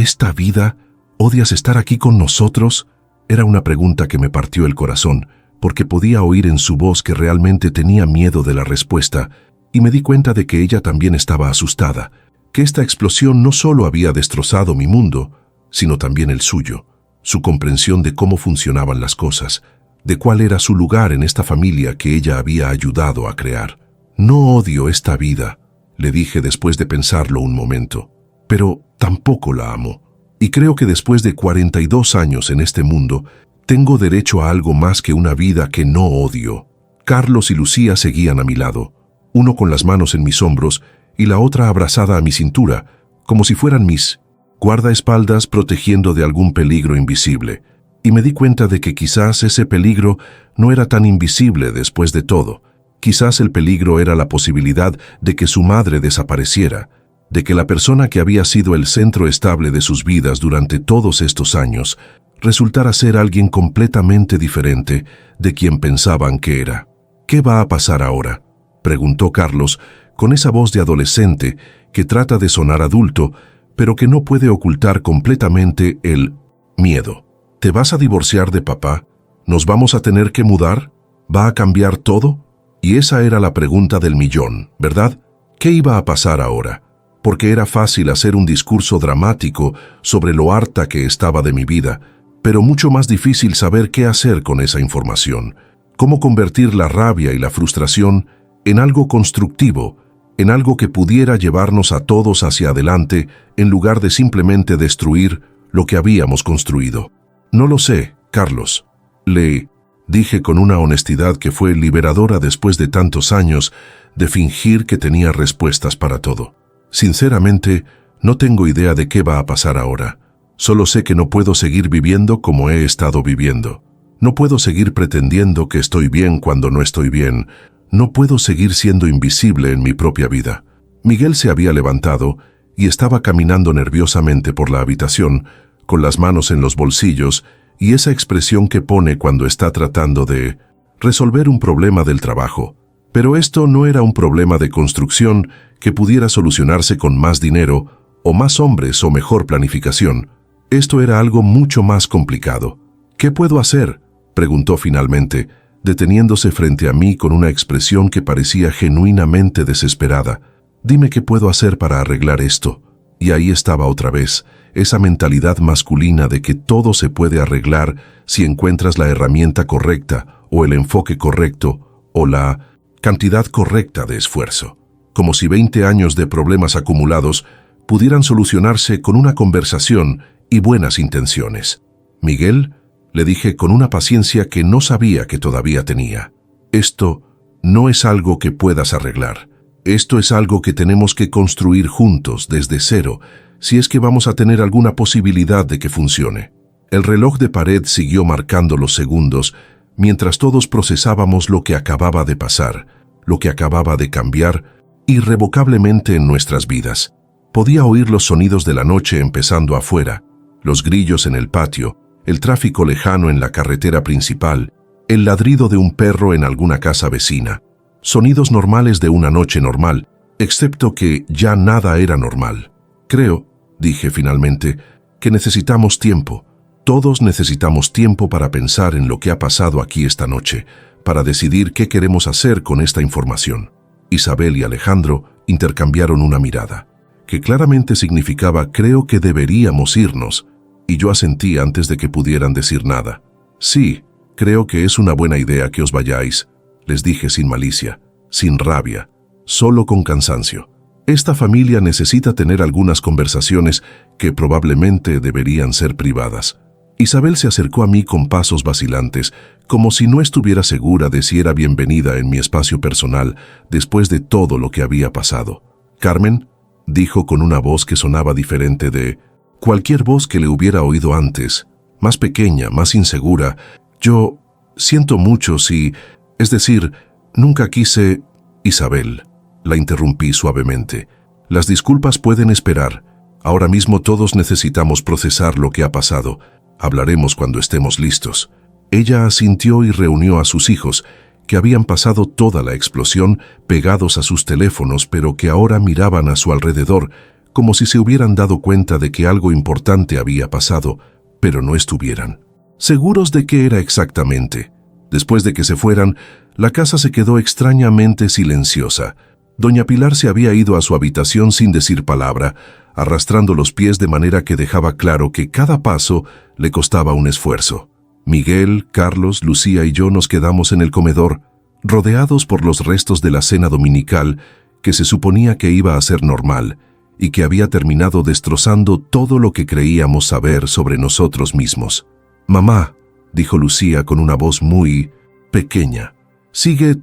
S1: esta vida? ¿Odias estar aquí con nosotros? Era una pregunta que me partió el corazón, porque podía oír en su voz que realmente tenía miedo de la respuesta, y me di cuenta de que ella también estaba asustada, que esta explosión no solo había destrozado mi mundo, sino también el suyo, su comprensión de cómo funcionaban las cosas, de cuál era su lugar en esta familia que ella había ayudado a crear. No odio esta vida, le dije después de pensarlo un momento, pero tampoco la amo. Y creo que después de 42 años en este mundo, tengo derecho a algo más que una vida que no odio. Carlos y Lucía seguían a mi lado, uno con las manos en mis hombros y la otra abrazada a mi cintura, como si fueran mis guardaespaldas protegiendo de algún peligro invisible. Y me di cuenta de que quizás ese peligro no era tan invisible después de todo. Quizás el peligro era la posibilidad de que su madre desapareciera, de que la persona que había sido el centro estable de sus vidas durante todos estos años resultara ser alguien completamente diferente de quien pensaban que era. ¿Qué va a pasar ahora?, preguntó Carlos con esa voz de adolescente que trata de sonar adulto, pero que no puede ocultar completamente el miedo. ¿Te vas a divorciar de papá? ¿Nos vamos a tener que mudar? ¿Va a cambiar todo? Y esa era la pregunta del millón, ¿verdad? ¿Qué iba a pasar ahora? porque era fácil hacer un discurso dramático sobre lo harta que estaba de mi vida, pero mucho más difícil saber qué hacer con esa información, cómo convertir la rabia y la frustración en algo constructivo, en algo que pudiera llevarnos a todos hacia adelante en lugar de simplemente destruir lo que habíamos construido. No lo sé, Carlos, le dije con una honestidad que fue liberadora después de tantos años de fingir que tenía respuestas para todo. Sinceramente, no tengo idea de qué va a pasar ahora. Solo sé que no puedo seguir viviendo como he estado viviendo. No puedo seguir pretendiendo que estoy bien cuando no estoy bien. No puedo seguir siendo invisible en mi propia vida. Miguel se había levantado y estaba caminando nerviosamente por la habitación, con las manos en los bolsillos y esa expresión que pone cuando está tratando de resolver un problema del trabajo. Pero esto no era un problema de construcción que pudiera solucionarse con más dinero, o más hombres o mejor planificación. Esto era algo mucho más complicado. ¿Qué puedo hacer?, preguntó finalmente, deteniéndose frente a mí con una expresión que parecía genuinamente desesperada. Dime qué puedo hacer para arreglar esto. Y ahí estaba otra vez, esa mentalidad masculina de que todo se puede arreglar si encuentras la herramienta correcta, o el enfoque correcto, o la cantidad correcta de esfuerzo. Como si 20 años de problemas acumulados pudieran solucionarse con una conversación y buenas intenciones. Miguel, le dije con una paciencia que no sabía que todavía tenía, esto no es algo que puedas arreglar. Esto es algo que tenemos que construir juntos desde cero, si es que vamos a tener alguna posibilidad de que funcione. El reloj de pared siguió marcando los segundos, mientras todos procesábamos lo que acababa de pasar, lo que acababa de cambiar irrevocablemente en nuestras vidas. Podía oír los sonidos de la noche empezando afuera, los grillos en el patio, el tráfico lejano en la carretera principal, el ladrido de un perro en alguna casa vecina. Sonidos normales de una noche normal, excepto que ya nada era normal. Creo, dije finalmente, que necesitamos tiempo. Todos necesitamos tiempo para pensar en lo que ha pasado aquí esta noche, para decidir qué queremos hacer con esta información. Isabel y Alejandro intercambiaron una mirada, que claramente significaba creo que deberíamos irnos, y yo asentí antes de que pudieran decir nada. Sí, creo que es una buena idea que os vayáis, les dije sin malicia, sin rabia, solo con cansancio. Esta familia necesita tener algunas conversaciones que probablemente deberían ser privadas. Isabel se acercó a mí con pasos vacilantes, como si no estuviera segura de si era bienvenida en mi espacio personal después de todo lo que había pasado. Carmen, dijo con una voz que sonaba diferente de cualquier voz que le hubiera oído antes, más pequeña, más insegura. Yo siento mucho si, es decir, nunca quise... Isabel, la interrumpí suavemente. Las disculpas pueden esperar. Ahora mismo todos necesitamos procesar lo que ha pasado. Hablaremos cuando estemos listos. Ella asintió y reunió a sus hijos, que habían pasado toda la explosión pegados a sus teléfonos, pero que ahora miraban a su alrededor, como si se hubieran dado cuenta de que algo importante había pasado, pero no estuvieran seguros de qué era exactamente. Después de que se fueran, la casa se quedó extrañamente silenciosa. Doña Pilar se había ido a su habitación sin decir palabra, arrastrando los pies de manera que dejaba claro que cada paso le costaba un esfuerzo. Miguel, Carlos, Lucía y yo nos quedamos en el comedor, rodeados por los restos de la cena dominical que se suponía que iba a ser normal y que había terminado destrozando todo lo que creíamos saber sobre nosotros mismos. «Mamá», dijo Lucía con una voz muy pequeña, ¿sigue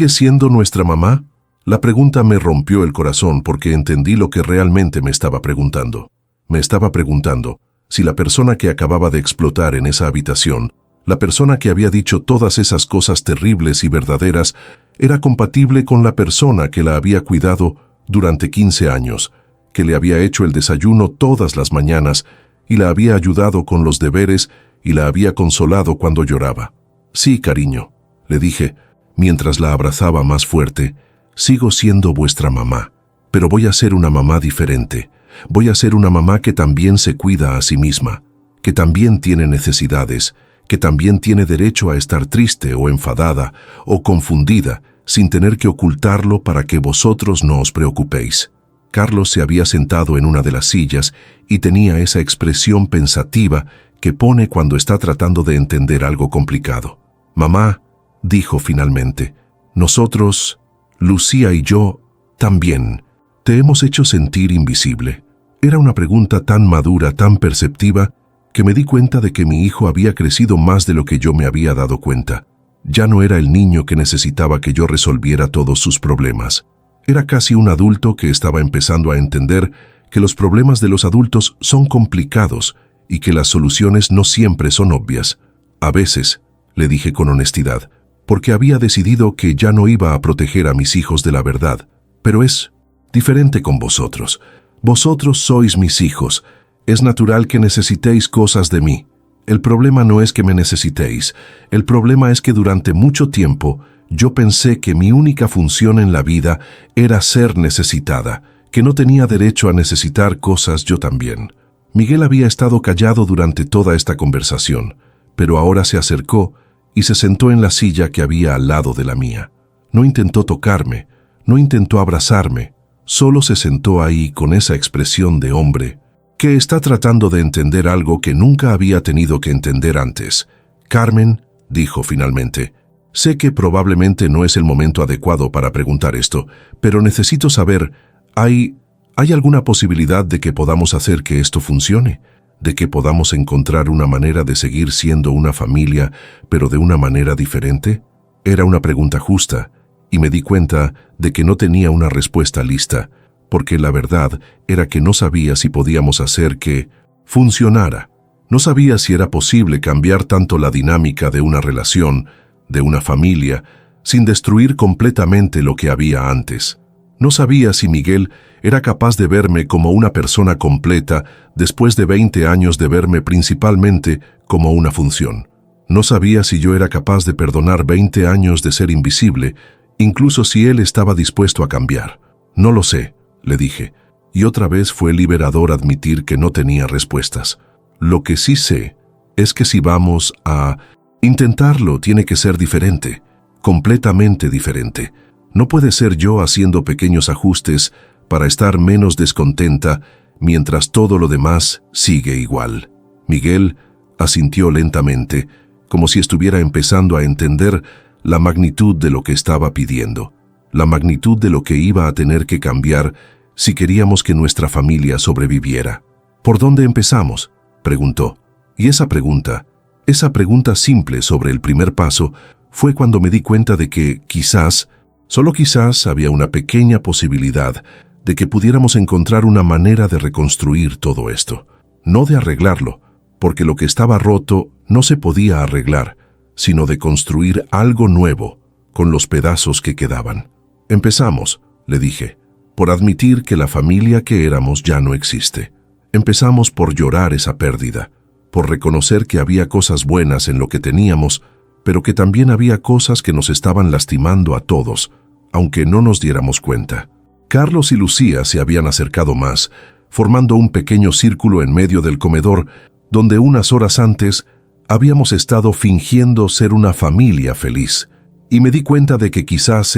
S1: siendo nuestra mamá? La pregunta me rompió el corazón porque entendí lo que realmente me estaba preguntando. Me estaba preguntando si la persona que acababa de explotar en esa habitación, la persona que había dicho todas esas cosas terribles y verdaderas, era compatible con la persona que la había cuidado durante 15 años, que le había hecho el desayuno todas las mañanas y la había ayudado con los deberes y la había consolado cuando lloraba. Sí, cariño, le dije, mientras la abrazaba más fuerte, sigo siendo vuestra mamá, pero voy a ser una mamá diferente. Voy a ser una mamá que también se cuida a sí misma, que también tiene necesidades, que también tiene derecho a estar triste o enfadada o confundida sin tener que ocultarlo para que vosotros no os preocupéis. Carlos se había sentado en una de las sillas y tenía esa expresión pensativa que pone cuando está tratando de entender algo complicado. «Mamá», dijo finalmente, «nosotros, Lucía y yo, también, te hemos hecho sentir invisible». Era una pregunta tan madura, tan perceptiva, que me di cuenta de que mi hijo había crecido más de lo que yo me había dado cuenta. Ya no era el niño que necesitaba que yo resolviera todos sus problemas. Era casi un adulto que estaba empezando a entender que los problemas de los adultos son complicados y que las soluciones no siempre son obvias. A veces, le dije con honestidad, porque había decidido que ya no iba a proteger a mis hijos de la verdad. Pero es diferente con vosotros. Vosotros sois mis hijos. Es natural que necesitéis cosas de mí. El problema no es que me necesitéis. El problema es que durante mucho tiempo yo pensé que mi única función en la vida era ser necesitada, que no tenía derecho a necesitar cosas yo también. Miguel había estado callado durante toda esta conversación, pero ahora se acercó y se sentó en la silla que había al lado de la mía. No intentó tocarme, no intentó abrazarme, solo se sentó ahí con esa expresión de hombre que está tratando de entender algo que nunca había tenido que entender antes. «Carmen», dijo finalmente, «sé que probablemente no es el momento adecuado para preguntar esto, pero necesito saber, ¿hay alguna posibilidad de que podamos hacer que esto funcione? ¿De que podamos encontrar una manera de seguir siendo una familia, pero de una manera diferente?» Era una pregunta justa, y me di cuenta de que no tenía una respuesta lista, porque la verdad era que no sabía si podíamos hacer que funcionara. No sabía si era posible cambiar tanto la dinámica de una relación, de una familia, sin destruir completamente lo que había antes. No sabía si Miguel era capaz de verme como una persona completa después de 20 años de verme principalmente como una función. No sabía si yo era capaz de perdonar 20 años de ser invisible, incluso si él estaba dispuesto a cambiar. «No lo sé», le dije, y otra vez fue liberador admitir que no tenía respuestas. «Lo que sí sé es que si vamos a intentarlo, tiene que ser diferente, completamente diferente. No puede ser yo haciendo pequeños ajustes para estar menos descontenta mientras todo lo demás sigue igual». Miguel asintió lentamente, como si estuviera empezando a entender la magnitud de lo que estaba pidiendo, la magnitud de lo que iba a tener que cambiar si queríamos que nuestra familia sobreviviera. «¿Por dónde empezamos?», preguntó. Y esa pregunta simple sobre el primer paso, fue cuando me di cuenta de que quizás, solo quizás, había una pequeña posibilidad de que pudiéramos encontrar una manera de reconstruir todo esto. No de arreglarlo, porque lo que estaba roto no se podía arreglar, sino de construir algo nuevo con los pedazos que quedaban. «Empezamos», le dije, «por admitir que la familia que éramos ya no existe. Empezamos por llorar esa pérdida, por reconocer que había cosas buenas en lo que teníamos, pero que también había cosas que nos estaban lastimando a todos, aunque no nos diéramos cuenta». Carlos y Lucía se habían acercado más, formando un pequeño círculo en medio del comedor, donde unas horas antes habíamos estado fingiendo ser una familia feliz, y me di cuenta de que quizás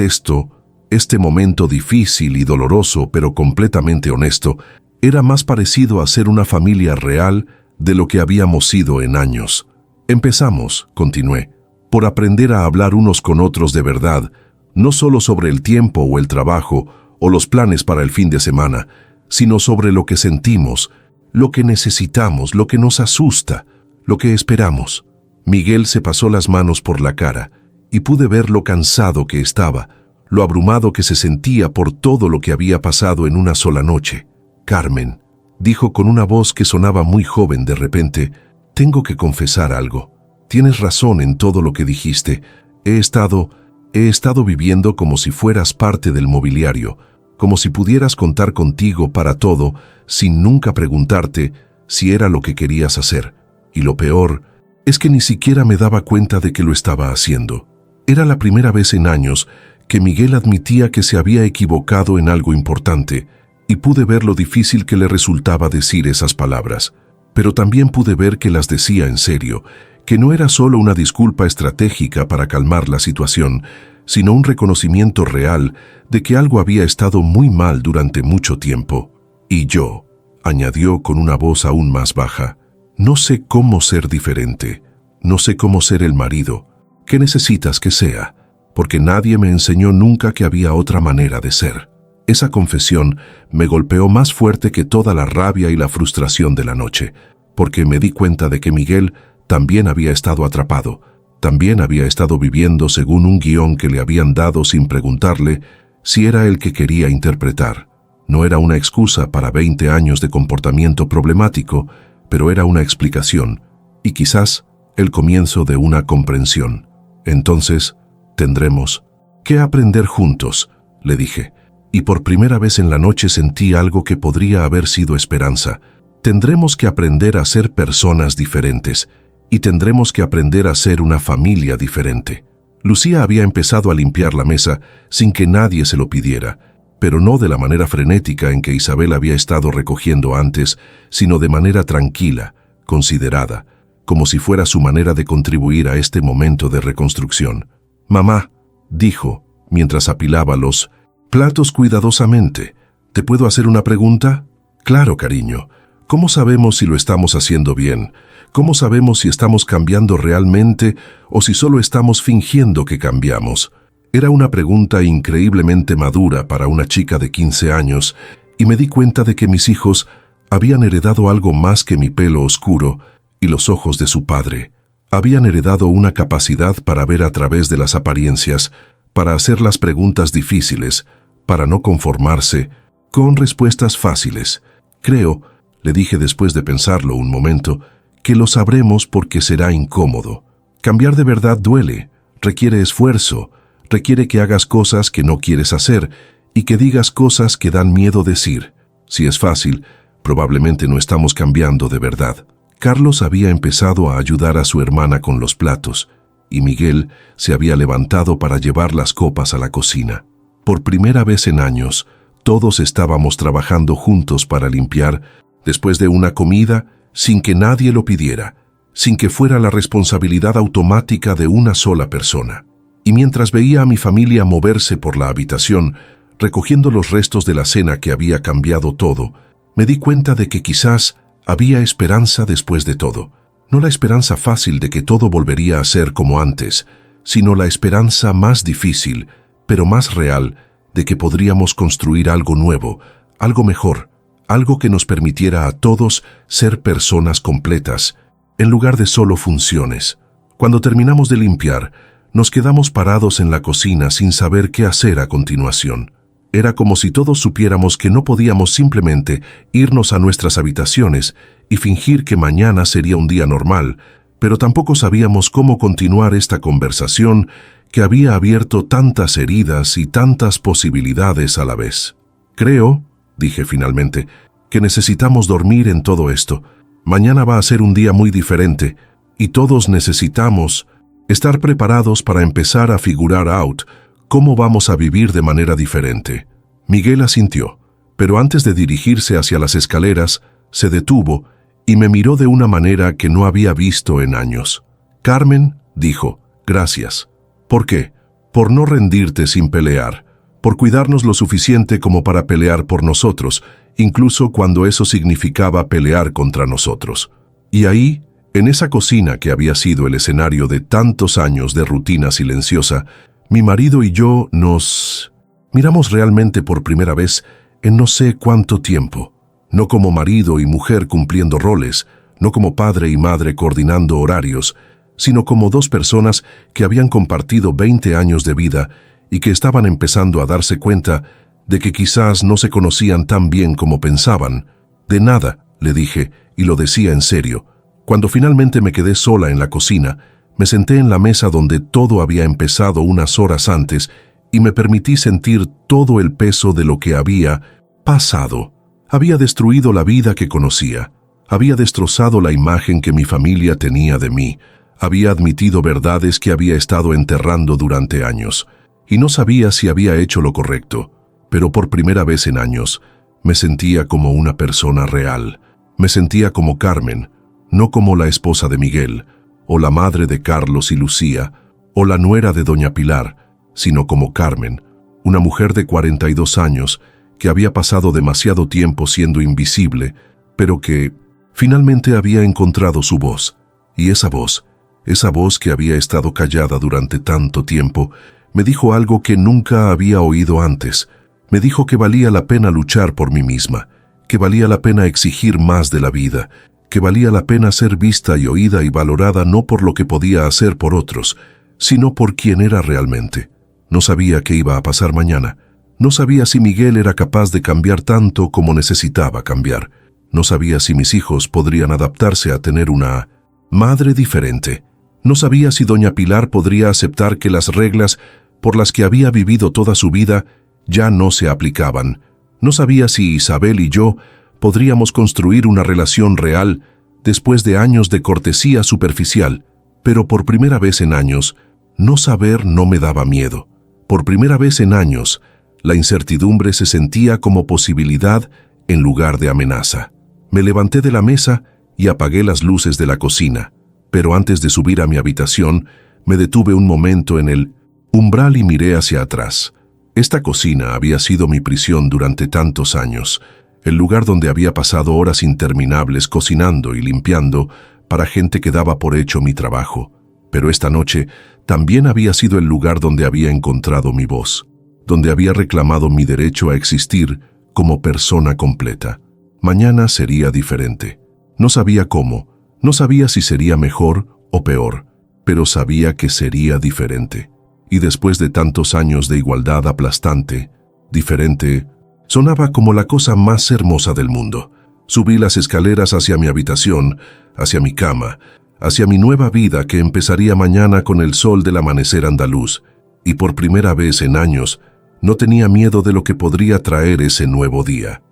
S1: este momento difícil y doloroso, pero completamente honesto, era más parecido a ser una familia real de lo que habíamos sido en años. «Empezamos», continué, «por aprender a hablar unos con otros de verdad, no solo sobre el tiempo o el trabajo o los planes para el fin de semana, sino sobre lo que sentimos, lo que necesitamos, lo que nos asusta, lo que esperamos». Miguel se pasó las manos por la cara y pude ver lo cansado que estaba, lo abrumado que se sentía por todo lo que había pasado en una sola noche. «Carmen», dijo con una voz que sonaba muy joven de repente, «tengo que confesar algo. Tienes razón en todo lo que dijiste. He estado viviendo como si fueras parte del mobiliario, como si pudieras contar contigo para todo, sin nunca preguntarte si era lo que querías hacer. Y lo peor es que ni siquiera me daba cuenta de que lo estaba haciendo». Era la primera vez en años que Miguel admitía que se había equivocado en algo importante, y pude ver lo difícil que le resultaba decir esas palabras. Pero también pude ver que las decía en serio, que no era solo una disculpa estratégica para calmar la situación, sino un reconocimiento real de que algo había estado muy mal durante mucho tiempo. Y yo, añadió con una voz aún más baja, no sé cómo ser diferente, no sé cómo ser el marido. ¿Qué necesitas que sea? Porque nadie me enseñó nunca que había otra manera de ser. Esa confesión me golpeó más fuerte que toda la rabia y la frustración de la noche, porque me di cuenta de que Miguel también había estado atrapado, también había estado viviendo según un guión que le habían dado sin preguntarle si era el que quería interpretar. No era una excusa para 20 años de comportamiento problemático, pero era una explicación, y quizás el comienzo de una comprensión. Entonces, tendremos que aprender juntos, le dije, y por primera vez en la noche sentí algo que podría haber sido esperanza. Tendremos que aprender a ser personas diferentes, y tendremos que aprender a ser una familia diferente. Lucía había empezado a limpiar la mesa sin que nadie se lo pidiera, pero no de la manera frenética en que Isabel había estado recogiendo antes, sino de manera tranquila, considerada, como si fuera su manera de contribuir a este momento de reconstrucción. «Mamá», dijo, mientras apilaba los platos cuidadosamente, «¿te puedo hacer una pregunta?» «Claro, cariño. ¿Cómo sabemos si lo estamos haciendo bien? ¿Cómo sabemos si estamos cambiando realmente o si solo estamos fingiendo que cambiamos?» Era una pregunta increíblemente madura para una chica de 15 años, y me di cuenta de que mis hijos habían heredado algo más que mi pelo oscuro y los ojos de su padre. Habían heredado una capacidad para ver a través de las apariencias, para hacer las preguntas difíciles, para no conformarse con respuestas fáciles. «Creo», le dije después de pensarlo un momento, «que lo sabremos porque será incómodo. Cambiar de verdad duele, requiere esfuerzo, requiere que hagas cosas que no quieres hacer y que digas cosas que dan miedo decir. Si es fácil, probablemente no estamos cambiando de verdad». Carlos había empezado a ayudar a su hermana con los platos, y Miguel se había levantado para llevar las copas a la cocina. Por primera vez en años, todos estábamos trabajando juntos para limpiar, después de una comida, sin que nadie lo pidiera, sin que fuera la responsabilidad automática de una sola persona. Y mientras veía a mi familia moverse por la habitación, recogiendo los restos de la cena que había cambiado todo, me di cuenta de que quizás había esperanza después de todo. No la esperanza fácil de que todo volvería a ser como antes, sino la esperanza más difícil, pero más real, de que podríamos construir algo nuevo, algo mejor, algo que nos permitiera a todos ser personas completas, en lugar de solo funciones. Cuando terminamos de limpiar, nos quedamos parados en la cocina sin saber qué hacer a continuación. Era como si todos supiéramos que no podíamos simplemente irnos a nuestras habitaciones y fingir que mañana sería un día normal, pero tampoco sabíamos cómo continuar esta conversación que había abierto tantas heridas y tantas posibilidades a la vez. «Creo», dije finalmente, «que necesitamos dormir en todo esto. Mañana va a ser un día muy diferente y todos necesitamos estar preparados para empezar a figurar out cómo vamos a vivir de manera diferente». Miguel asintió, pero antes de dirigirse hacia las escaleras, se detuvo y me miró de una manera que no había visto en años. «Carmen», dijo, «gracias». «¿Por qué?» «Por no rendirte sin pelear, por cuidarnos lo suficiente como para pelear por nosotros, incluso cuando eso significaba pelear contra nosotros». Y ahí, en esa cocina que había sido el escenario de tantos años de rutina silenciosa, mi marido y yo nos miramos realmente por primera vez en no sé cuánto tiempo. No como marido y mujer cumpliendo roles, no como padre y madre coordinando horarios, sino como dos personas que habían compartido 20 años de vida y que estaban empezando a darse cuenta de que quizás no se conocían tan bien como pensaban. «De nada», le dije, y lo decía en serio. Cuando finalmente me quedé sola en la cocina, me senté en la mesa donde todo había empezado unas horas antes y me permití sentir todo el peso de lo que había pasado. Había destruido la vida que conocía, había destrozado la imagen que mi familia tenía de mí, había admitido verdades que había estado enterrando durante años, y no sabía si había hecho lo correcto, pero por primera vez en años me sentía como una persona real, me sentía como Carmen, no como la esposa de Miguel, o la madre de Carlos y Lucía, o la nuera de doña Pilar, sino como Carmen, una mujer de 42 años que había pasado demasiado tiempo siendo invisible, pero que finalmente había encontrado su voz. Y esa voz que había estado callada durante tanto tiempo, me dijo algo que nunca había oído antes. Me dijo que valía la pena luchar por mí misma, que valía la pena exigir más de la vida, que valía la pena ser vista y oída y valorada no por lo que podía hacer por otros, sino por quien era realmente. No sabía qué iba a pasar mañana. No sabía si Miguel era capaz de cambiar tanto como necesitaba cambiar. No sabía si mis hijos podrían adaptarse a tener una madre diferente. No sabía si doña Pilar podría aceptar que las reglas por las que había vivido toda su vida ya no se aplicaban. No sabía si Isabel y yo podríamos construir una relación real después de años de cortesía superficial, pero por primera vez en años, no saber no me daba miedo. Por primera vez en años, la incertidumbre se sentía como posibilidad en lugar de amenaza. Me levanté de la mesa y apagué las luces de la cocina, pero antes de subir a mi habitación, me detuve un momento en el umbral y miré hacia atrás. Esta cocina había sido mi prisión durante tantos años, el lugar donde había pasado horas interminables cocinando y limpiando para gente que daba por hecho mi trabajo. Pero esta noche también había sido el lugar donde había encontrado mi voz, donde había reclamado mi derecho a existir como persona completa. Mañana sería diferente. No sabía cómo, no sabía si sería mejor o peor, pero sabía que sería diferente. Y después de tantos años de igualdad aplastante, diferente, sonaba como la cosa más hermosa del mundo. Subí las escaleras hacia mi habitación, hacia mi cama, hacia mi nueva vida que empezaría mañana con el sol del amanecer andaluz, y por primera vez en años no tenía miedo de lo que podría traer ese nuevo día.